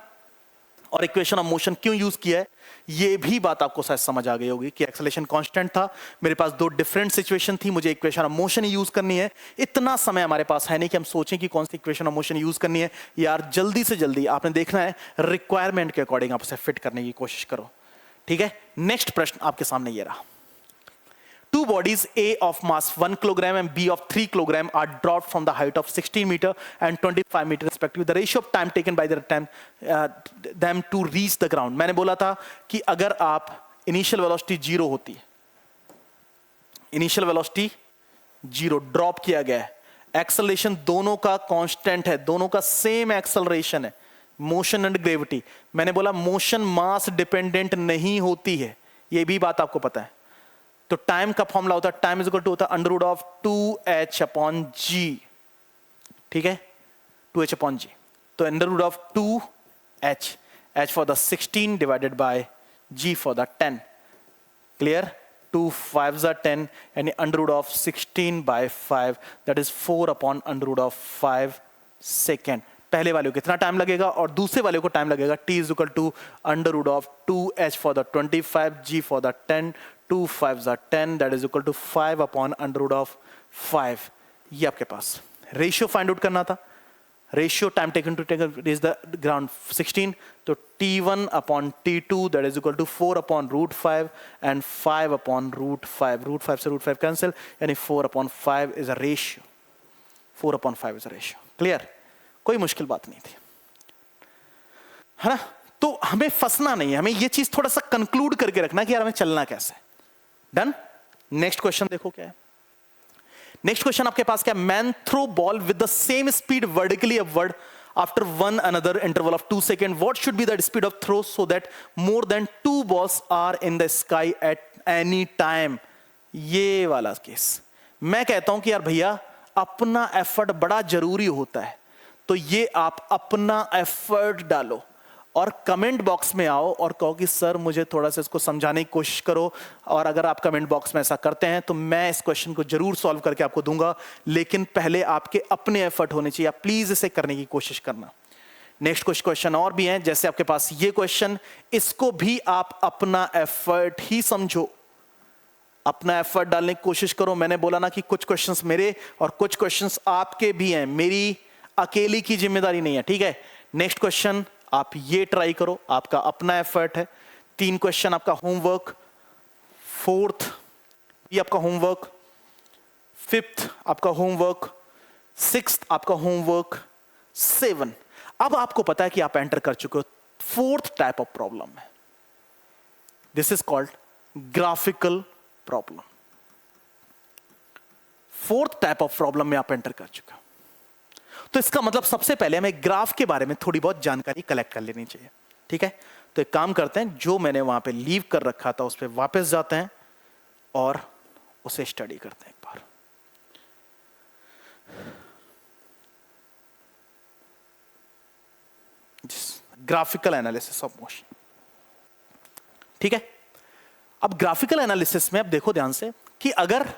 और इक्वेशन ऑफ मोशन क्यों यूज किया है, ये भी बात आपको शायद समझ आ गई होगी कि एक्सेलरेशन कांस्टेंट था, मेरे पास 2 डिफरेंट सिचुएशन थी, मुझे equation of motion he use करनी है। इतना समय हमारे पास है नहीं कि हम सोचें कि कौन सी इक्वेशन ऑफ मोशन यूज करनी है। यार जल्दी से जल्दी आपने देखना है, रिक्वायरमेंट के अकॉर्डिंग आप उसे फिट करने की कोशिश करो, ठीक है। नेक्स्ट प्रश्न आपके सामने ये रहा, Two bodies, A of mass 1 kilogram and B of 3 kilogram, are dropped from the height of 16 meter and 25 meter respectively. The ratio of time taken by them to reach the ground. मैंने बोला था कि अगर आप initial velocity 0 होती है, initial velocity 0 drop किया गया है, एक्सेलरेशन दोनों का कांस्टेंट है, दोनों का सेम एक्सेलरेशन है, मोशन एंड ग्रेविटी। मैंने बोला मोशन मास डिपेंडेंट नहीं होती है, ये भी बात आपको पता है। तो टाइम का फॉर्मूला होता है, टाइम इज इक्वल टू होता है under root of 2h upon g, ठीक है, 2h अपॉन g। तो under root of 2h, h for the 16 divided by g for the 10, clear. 2 5 जा 10 यानी under root of 16 by 5, that is 4 upon under root of 5 second. पहले वाले को कितना time लगेगा और दूसरे वाले को टाइम लगेगा, t is equal to under root of 2h for the 25, g for the 10, 2 5 जा 10, that is equal to 5 upon under root of 5। ये आपके पास रेशियो फाइंड आउट करना था, ratio time taken to reach the ground 16, तो t1 upon t2 that is equal to 4 upon root 5 and 5 upon root 5। Root 5 से root 5 cancel, यानी 4 upon 5 is a ratio, 4 upon 5 is a ratio, clear. कोई मुश्किल बात नहीं थी, है ना। तो हमें फंसना नहीं है, हमें ये चीज थोड़ा सा कंक्लूड करके रखना कि यार हमें चलना कैसे। डन। नेक्स्ट क्वेश्चन देखो क्या है, नेक्स्ट क्वेश्चन आपके पास क्या, man throw ball with the same speed vertically upward after one another interval of 2 second, what should be the speed of throw so that more than 2 balls are in the sky at any time. ये वाला case मैं कहता हूं कि यार भैया अपना effort बड़ा जरूरी होता है, तो ये आप अपना एफर्ट डालो और कमेंट बॉक्स में आओ और कहो कि सर मुझे थोड़ा सा इसको समझाने की कोशिश करो। और अगर आप कमेंट बॉक्स में ऐसा करते हैं तो मैं इस क्वेश्चन को जरूर सॉल्व करके आपको दूंगा, लेकिन पहले आपके अपने एफर्ट होने चाहिए, आप प्लीज इसे करने की कोशिश करना। नेक्स्ट कुछ क्वेश्चन और भी हैं, जैसे आपके पास ये क्वेश्चन, इसको भी आप अपना एफर्ट ही समझो, अपना एफर्ट डालने की कोशिश करो। मैंने बोला ना कि कुछ क्वेश्चंस मेरे और कुछ क्वेश्चंस आपके भी हैं, मेरी अकेली की जिम्मेदारी नहीं है, ठीक है। नेक्स्ट क्वेश्चन आप ये ट्राई करो, आपका अपना एफर्ट है। 3 क्वेश्चन आपका होमवर्क, 4th भी आपका होमवर्क, 5th आपका होमवर्क, 6th आपका होमवर्क, 7। अब आपको पता है कि आप एंटर कर चुके हो 4th टाइप ऑफ प्रॉब्लम है। This is called graphical problem. 4th type of problem में आप एंटर कर चुके हो। तो इसका मतलब सबसे पहले हमें ग्राफ के बारे में थोड़ी बहुत जानकारी कलेक्ट कर लेनी चाहिए। ठीक है, तो एक काम करते हैं, जो मैंने वहां पे लीव कर रखा था उस पर वापस जाते हैं और उसे स्टडी करते हैं एक बार। Graphical analysis of motion. ठीक है, अब ग्राफिकल एनालिसिस में अब देखो ध्यान से कि अगर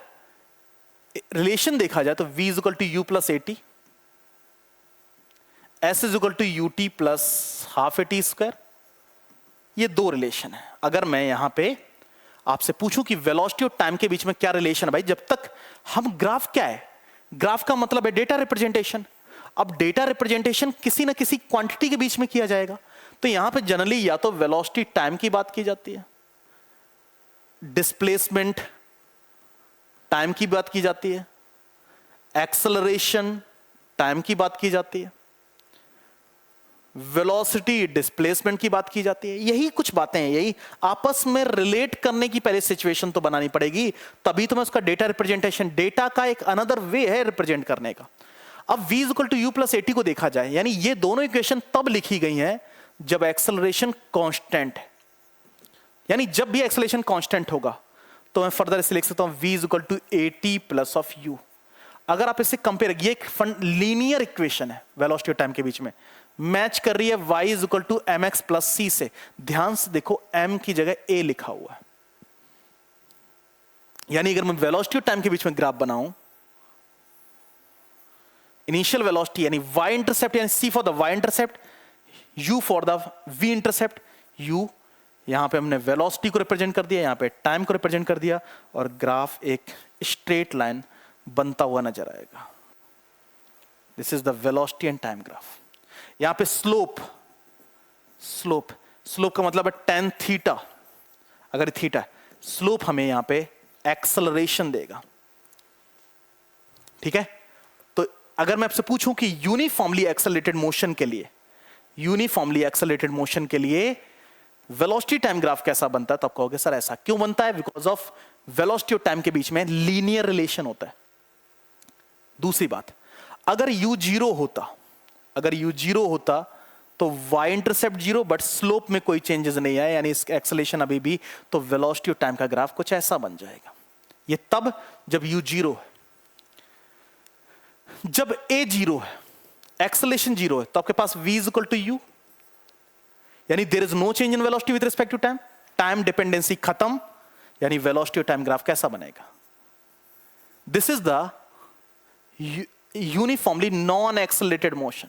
रिलेशन देखा जाए तो v is equal to u plus a t, s is equal to u t plus half a t square. ये दो रिलेशन है। अगर मैं यहां पे आपसे पूछूं कि वेलोसिटी और टाइम के बीच में क्या रिलेशन है, भाई जब तक हम ग्राफ क्या है, ग्राफ का मतलब है डेटा रिप्रेजेंटेशन। अब डेटा रिप्रेजेंटेशन किसी ना किसी क्वांटिटी के बीच में किया जाएगा, तो यहां पे जनरली या तो वेलोसिटी टाइम की बात की जाती है, डिस्प्लेसमेंट टाइम की बात की जाती है, एक्सेलरेशन टाइम की बात की जाती है, वेलोसिटी डिस्प्लेसमेंट की बात की जाती है। यही कुछ बातें हैं, यही आपस में रिलेट करने की पहले सिचुएशन तो बनानी पड़ेगी, तभी तो मैं उसका डेटा रिप्रेजेंटेशन, डेटा का एक अनदर वे है रिप्रेजेंट करने का। अब v equal to u plus a t को देखा जाए, यानी ये दोनों इक्वेशन तब लिखी गई हैं जब एक्सेलरेशन कांस्टेंट है। यानी जब भी एक्सेलरेशन कांस्टेंट होगा तो मैं फर्दर इसे लिख सकता हूं v equal to a t plus of u. अगर आप इसे कंपेयर, ये एक लीनियर इक्वेशन है वेलोसिटी और टाइम के बीच में, मैच कर रही है y is equal to m x plus c से। ध्यान से देखो m की जगह a लिखा हुआ है। यानी अगर मैं वेलोसिटी और टाइम के बीच में ग्राफ बनाऊं, इनिशियल वेलोसिटी यानी y इंटरसेप्ट यानी c for the y intercept, u for the v intercept. u यहां पे हमने वेलोसिटी को रिप्रेजेंट कर दिया, यहां पे टाइम को रिप्रेजेंट कर दिया, और ग्राफ एक स्ट्रेट लाइन बनता हुआ नजर आएगा। This is the velocity and time graph. यहां पे स्लोप का मतलब है tan थीटा। अगर थीटा है, स्लोप हमें यहां पे एक्सेलरेशन देगा। ठीक है, तो अगर मैं आपसे पूछूं कि यूनिफॉर्मली एक्सेलरेटेड मोशन के लिए वेलोसिटी टाइम ग्राफ कैसा बनता है, तो आप कहोगे सर ऐसा क्यों बनता है? बिकॉज ऑफ वेलोसिटी और टाइम के बीच में लीनियर रिलेशन होता है। दूसरी बात, अगर u जीरो होता तो y intercept zero, but slope में कोई चेंजेस नहीं आया, यानी इसका एक्सेलरेशन अभी भी, तो वेलोसिटी और टाइम का ग्राफ कुछ ऐसा बन जाएगा। ये तब जब u जीरो है। जब a जीरो है, एक्सेलरेशन जीरो है, तो आपके पास v is equal to u, यानी there is no change in velocity with respect to time, time dependency खत्म, यानी वेलोसिटी और टाइम ग्राफ कैसा बनेगा? This is the uniformly non accelerated motion.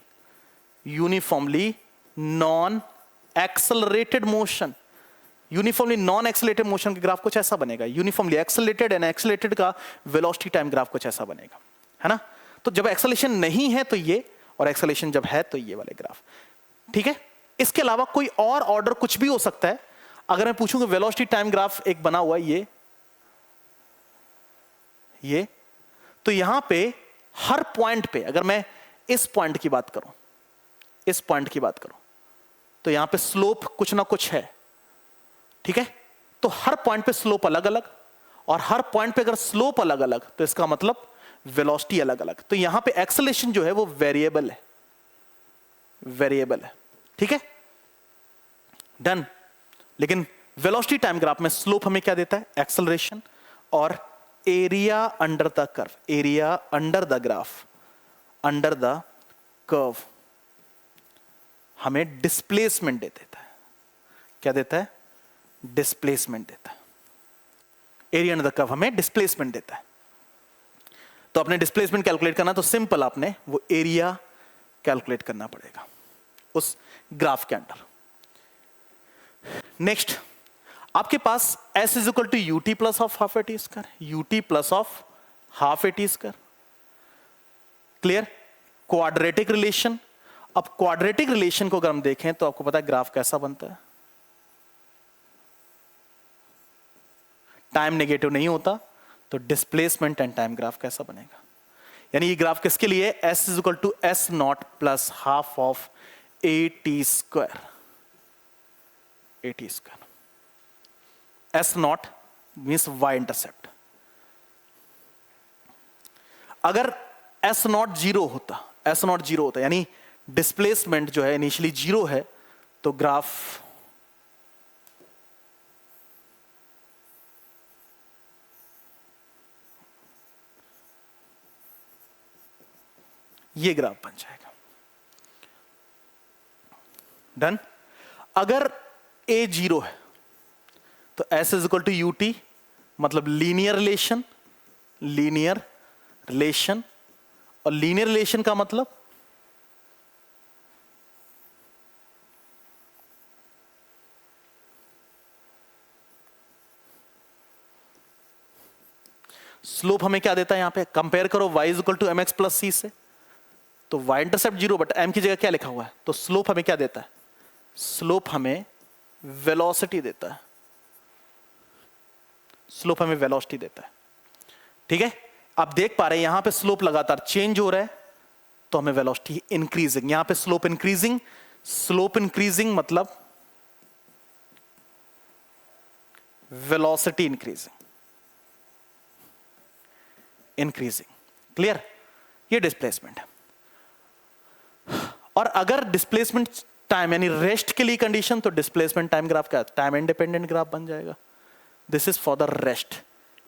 Uniformly non accelerated motion के graph कुछ ऐसा बनेगा। यूनिफॉर्मली एक्सेलरेटेड एंड एक्सेलरेटेड का वेलोसिटी टाइम ग्राफ कुछ ऐसा बनेगा, है ना? तो जब एक्सेलरेशन नहीं है तो ये, और एक्सेलरेशन जब है तो ये वाले ग्राफ। ठीक है, इसके अलावा कोई और ऑर्डर कुछ भी हो सकता है। अगर मैं पूछूं कि वेलोसिटी टाइम ग्राफ एक बना हुआ है ये, तो यहां पे हर पॉइंट पे, अगर मैं इस पॉइंट की बात करूं, तो यहां पे स्लोप कुछ ना कुछ है। ठीक है, तो हर पॉइंट पे स्लोप अलग अलग, और हर पॉइंट पे अगर स्लोप अलग अलग तो इसका मतलब वेलोसिटी अलग अलग। तो यहां पे एक्सेलरेशन जो है वो वेरिएबल है। ठीक है, डन। लेकिन वेलोसिटी टाइम ग्राफ में स्लोप हमें क्या देता है? एक्सेलरेशन, और area under the curve, area under the graph, under the curve हमें डिस्प्लेसमेंट दे देता है। क्या देता है? डिस्प्लेसमेंट देता है। एरिया अंडर द कर्व हमें डिस्प्लेसमेंट देता है। तो अपने डिस्प्लेसमेंट कैलकुलेट करना, तो सिंपल आपने वो एरिया कैलकुलेट करना पड़ेगा उस ग्राफ के अंदर। नेक्स्ट, आपके पास s is equal to u t plus of half a t square, u t plus of half a t square. Clear? Quadratic relation. अब क्वाड्रेटिक रिलेशन को अगर हम देखें तो आपको पता है ग्राफ कैसा बनता है। टाइम नेगेटिव नहीं होता, तो डिस्प्लेसमेंट एंड टाइम ग्राफ कैसा बनेगा? यानी ये ग्राफ किसके लिए? s is equal to s naught plus half of a t square, a t square. S naught means y intercept. अगर एस नॉट जीरो होता, एस नॉट जीरो होता यानी डिस्प्लेसमेंट जो है इनिशियली जीरो है, तो ग्राफ ये ग्राफ बन जाएगा। डन। अगर ए जीरो है तो s is equal to u t, मतलब लीनियर रिलेशन, लीनियर रिलेशन। और लीनियर रिलेशन का मतलब स्लोप हमें क्या देता है? यहां पे कंपेयर करो y is equal to m x plus c से, तो y intercept zero but m की जगह क्या लिखा हुआ है? तो स्लोप हमें क्या देता है? स्लोप हमें वेलोसिटी देता है, स्लोप हमें वेलोसिटी देता है। ठीक है, आप देख पा रहे हैं यहां पे स्लोप लगातार चेंज हो रहा है, तो हमें वेलोसिटी इंक्रीजिंग। यहां पे स्लोप इंक्रीजिंग, स्लोप इंक्रीजिंग मतलब वेलोसिटी इंक्रीजिंग, इंक्रीजिंग। क्लियर? ये डिस्प्लेसमेंट है। और अगर डिस्प्लेसमेंट टाइम यानी रेस्ट के लिए कंडीशन, तो डिस्प्लेसमेंट टाइम ग्राफ क्या? टाइम इंडिपेंडेंट ग्राफ बन जाएगा। This is for the rest,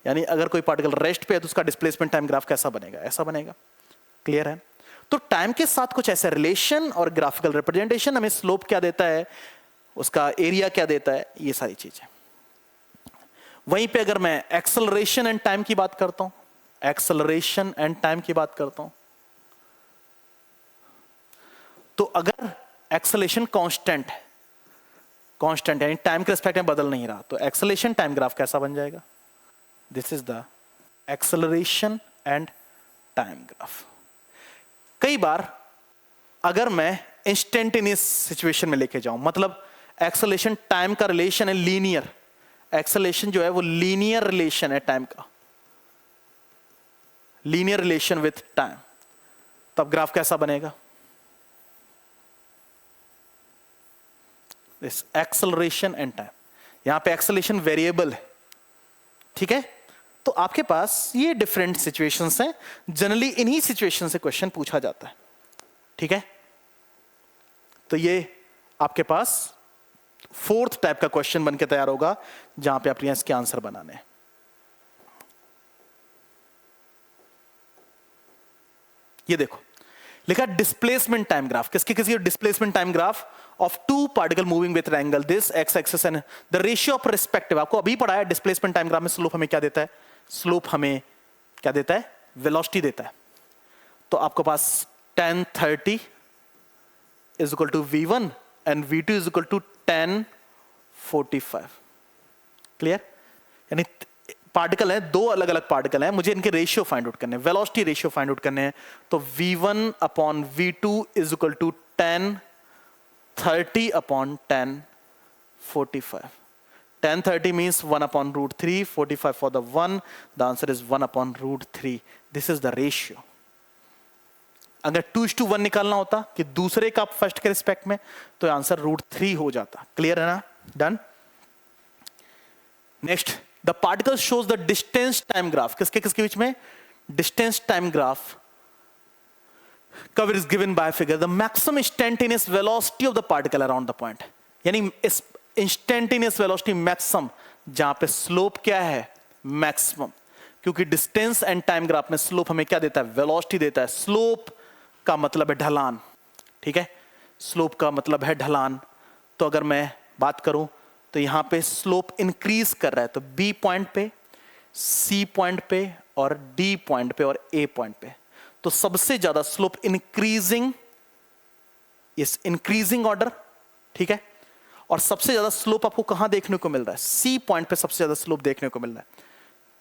यानी अगर कोई पार्टिकल रेस्ट पे है तो उसका डिस्प्लेसमेंट टाइम ग्राफ कैसा बनेगा? ऐसा बनेगा। क्लियर है? तो टाइम के साथ कुछ ऐसे रिलेशन और ग्राफिकल रिप्रेजेंटेशन, हमें स्लोप क्या देता है, उसका एरिया क्या देता है, ये सारी चीजें। वहीं पे अगर मैं एक्सेलरेशन एंड टाइम की बात करता हूं, एक्सेलरेशन एंड टाइम की बात करता हूं, तो अगर एक्सेलरेशन कांस्टेंट है, कांस्टेंट यानी टाइम के रिस्पेक्ट में बदल नहीं रहा, तो एक्सेलरेशन टाइम ग्राफ कैसा बन जाएगा? This is the acceleration and time graph. कई बार अगर मैं इंस्टेंटेनियस सिचुएशन में लेके जाऊं, मतलब एक्सेलरेशन टाइम का रिलेशन है लीनियर, एक्सेलरेशन जो है वो लीनियर रिलेशन है टाइम का, लीनियर रिलेशन विथ टाइम, तब ग्राफ कैसा बनेगा? This acceleration and time. यहां पे एक्सेलरेशन वेरिएबल है, ठीक है? तो आपके पास ये डिफरेंट सिचुएशंस हैं, जनरली इन्हीं सिचुएशन से क्वेश्चन पूछा जाता है। ठीक है, तो ये आपके पास फोर्थ टाइप का क्वेश्चन बनके तैयार होगा, जहां पे आपने इसके आंसर बनाने हैं। ये देखो लिखा डिस्प्लेसमेंट टाइम ग्राफ, किसके किसी displacement time graph of two particle moving with angle this x axis and the ratio of respective. आपको अभी पढ़ा है डिस्प्लेसमेंट टाइम ग्राफ में स्लोप हमें क्या देता है? स्लोप हमें क्या देता है? वेलोसिटी देता है। तो आपके पास tan 30 is equal to v1 and v2 is equal to tan 45। Clear? यानी पार्टिकल है, दो अलग अलग पार्टिकल हैं, मुझे इनके रेशियो फाइंड आउट करने हैं, वेलोसिटी रेशियो फाइंड आउट करने हैं। तो v1 upon v2 is equal to tan 30 upon tan 45। tan 30 means 1 upon root 3, 45 for the 1, the answer is 1 upon root 3. This is the ratio. अगर 2:1 निकालना होता कि दूसरे का फर्स्ट के रिस्पेक्ट में, तो आंसर √3 हो जाता। क्लियर है ना? Done. Next, the particle shows the distance time graph. किसके किसके बीच में? Distance time graph cover is given by figure the maximum instantaneous velocity of the particle around the point। यानी इस इंस्टेंटेनियस वेलोसिटी मैक्सिमम, जहां पे slope क्या है? Maximum. क्योंकि डिस्टेंस एंड टाइम ग्राफ में स्लोप हमें क्या देता है? वेलोसिटी देता है। स्लोप का मतलब है ढलान, ठीक है? स्लोप का मतलब है ढलान। तो अगर मैं बात करूं तो यहां पे स्लोप इंक्रीज कर रहा है, तो बी पॉइंट पे, सी पॉइंट पे और डी पॉइंट पे और ए पॉइंट पे, तो सबसे ज्यादा स्लोप इंक्रीजिंग, इस इंक्रीजिंग ऑर्डर, ठीक है? और सबसे ज्यादा स्लोप आपको कहां देखने को मिल रहा है? सी पॉइंट पे सबसे ज्यादा स्लोप देखने को मिल रहा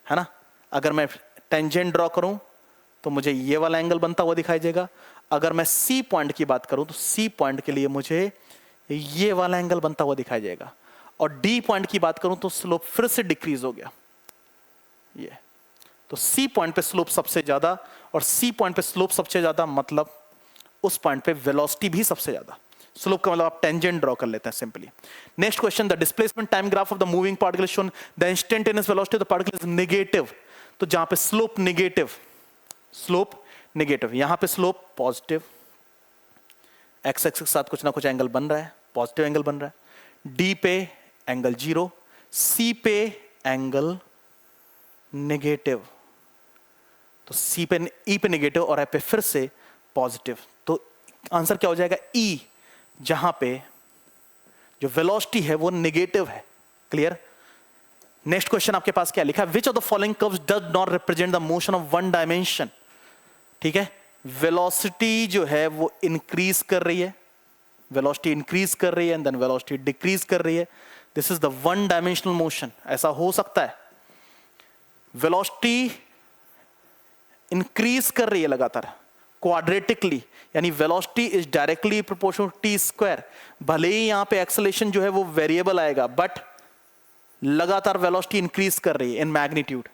है ना? अगर मैं टेंजेंट ड्रॉ करूं तो मुझे ये वाला एंगल बनता हुआ दिखाई देगा। अगर मैं सी पॉइंट की बात करूं तो सी पॉइंट के लिए मुझे ये वाला एंगल बनता हुआ दिखाई देगा। और डी पॉइंट की बात करूं तो स्लोप फिर से डिक्रीज हो गया, ये। तो सी पॉइंट पे स्लोप सबसे ज्यादा, और सी पॉइंट पे स्लोप सबसे ज्यादा मतलब उस पॉइंट पे वेलोसिटी भी सबसे ज्यादा। स्लोप का मतलब आप टेंजेंट ड्रॉ कर लेते हैं simply. Next question, the displacement time graph of the moving particle shown the instantaneous velocity of the particle is negative. तो जहां पे स्लोप नेगेटिव, यहां पे स्लोप पॉजिटिव, एक्स एक्स के साथ कुछ ना कुछ एंगल बन रहा है, पॉजिटिव एंगल बन रहा है, डी पे एंगल 0, सी पे एंगल नेगेटिव, तो सी पे ई पे नेगेटिव और एफ पे फिर से पॉजिटिव। तो आंसर क्या हो जाएगा? ई, जहां पे जो वेलोसिटी है वो नेगेटिव है। क्लियर? नेक्स्ट क्वेश्चन आपके पास क्या लिखा है? विच of the following curves does not represent the motion of one dimension. ठीक है, वेलोसिटी जो है वो इंक्रीज कर रही है, वेलोसिटी इंक्रीज कर रही है एंड देन वेलोसिटी डिक्रीज कर रही है। This is the one dimensional motion. ऐसा हो सकता है वेलोसिटी इंक्रीज कर रही है लगातार क्वाड्रेटिकली, यानी velocity is directly proportional to t square. भले ही यहां पे एक्सेलरेशन जो है वो वेरिएबल आएगा, बट लगातार वेलोसिटी इंक्रीज कर रही है इन मैग्नीट्यूड।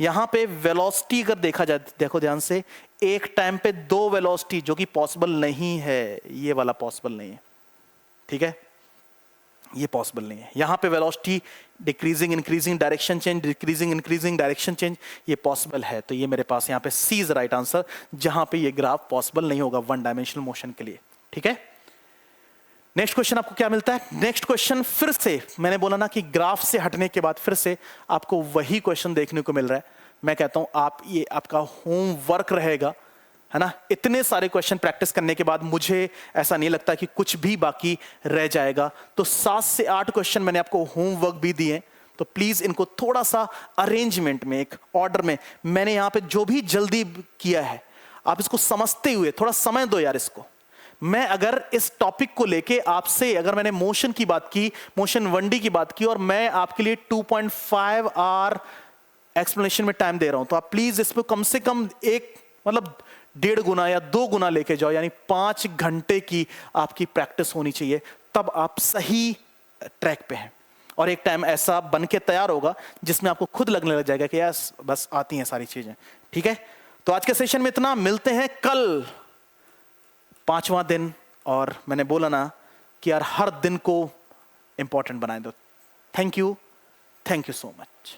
यहां पे वेलोसिटी अगर देखा जाए, देखो ध्यान से, एक टाइम पे दो वेलोसिटी, जो कि पॉसिबल नहीं है, ये वाला पॉसिबल नहीं है। ठीक है, ये पॉसिबल नहीं है। यहां पे velocity decreasing increasing direction change, decreasing increasing direction change, ये पॉसिबल है। तो ये मेरे पास यहां पे सी इज राइट आंसर, जहां पे ये ग्राफ पॉसिबल नहीं होगा वन डायमेंशनल मोशन के लिए। ठीक है, नेक्स्ट क्वेश्चन आपको क्या मिलता है? नेक्स्ट क्वेश्चन फिर से मैंने बोला ना कि ग्राफ से हटने के बाद फिर से आपको वही क्वेश्चन देखने को मिल रहा है। मैं कहता हूं आप, ये आपका होमवर्क रहेगा, है ना। इतने सारे क्वेश्चन प्रैक्टिस करने के बाद मुझे ऐसा नहीं लगता कि कुछ भी बाकी रह जाएगा। तो 7 से 8 क्वेश्चन मैंने आपको होमवर्क भी दिए, तो प्लीज इनको थोड़ा सा अरेंजमेंट में, एक ऑर्डर में, मैंने यहां पे जो भी जल्दी किया है आप इसको समझते हुए थोड़ा समय दो यार इसको। मैं अगर इस टॉपिक को लेके आपसे, अगर मैंने मोशन की बात की, मोशन 1D की बात की, और मैं आपके लिए 2.5 आवर एक्सप्लेनेशन में टाइम दे रहा हूं, तो आप प्लीज इसमें कम से कम एक, मतलब 1.5 गुना या 2 गुना लेके जाओ, यानी 5 घंटे की आपकी प्रैक्टिस होनी चाहिए, तब आप सही ट्रैक पे हैं। और एक टाइम ऐसा बन के तैयार होगा जिसमें आपको खुद लगने लग जाएगा कि यस बस आती हैं सारी चीजें। ठीक है, तो आज के सेशन में इतना, मिलते हैं कल, 5वां दिन। और मैंने बोला ना कि यार हर दिन को इंपॉर्टेंट बनाए दो। Thank you so much.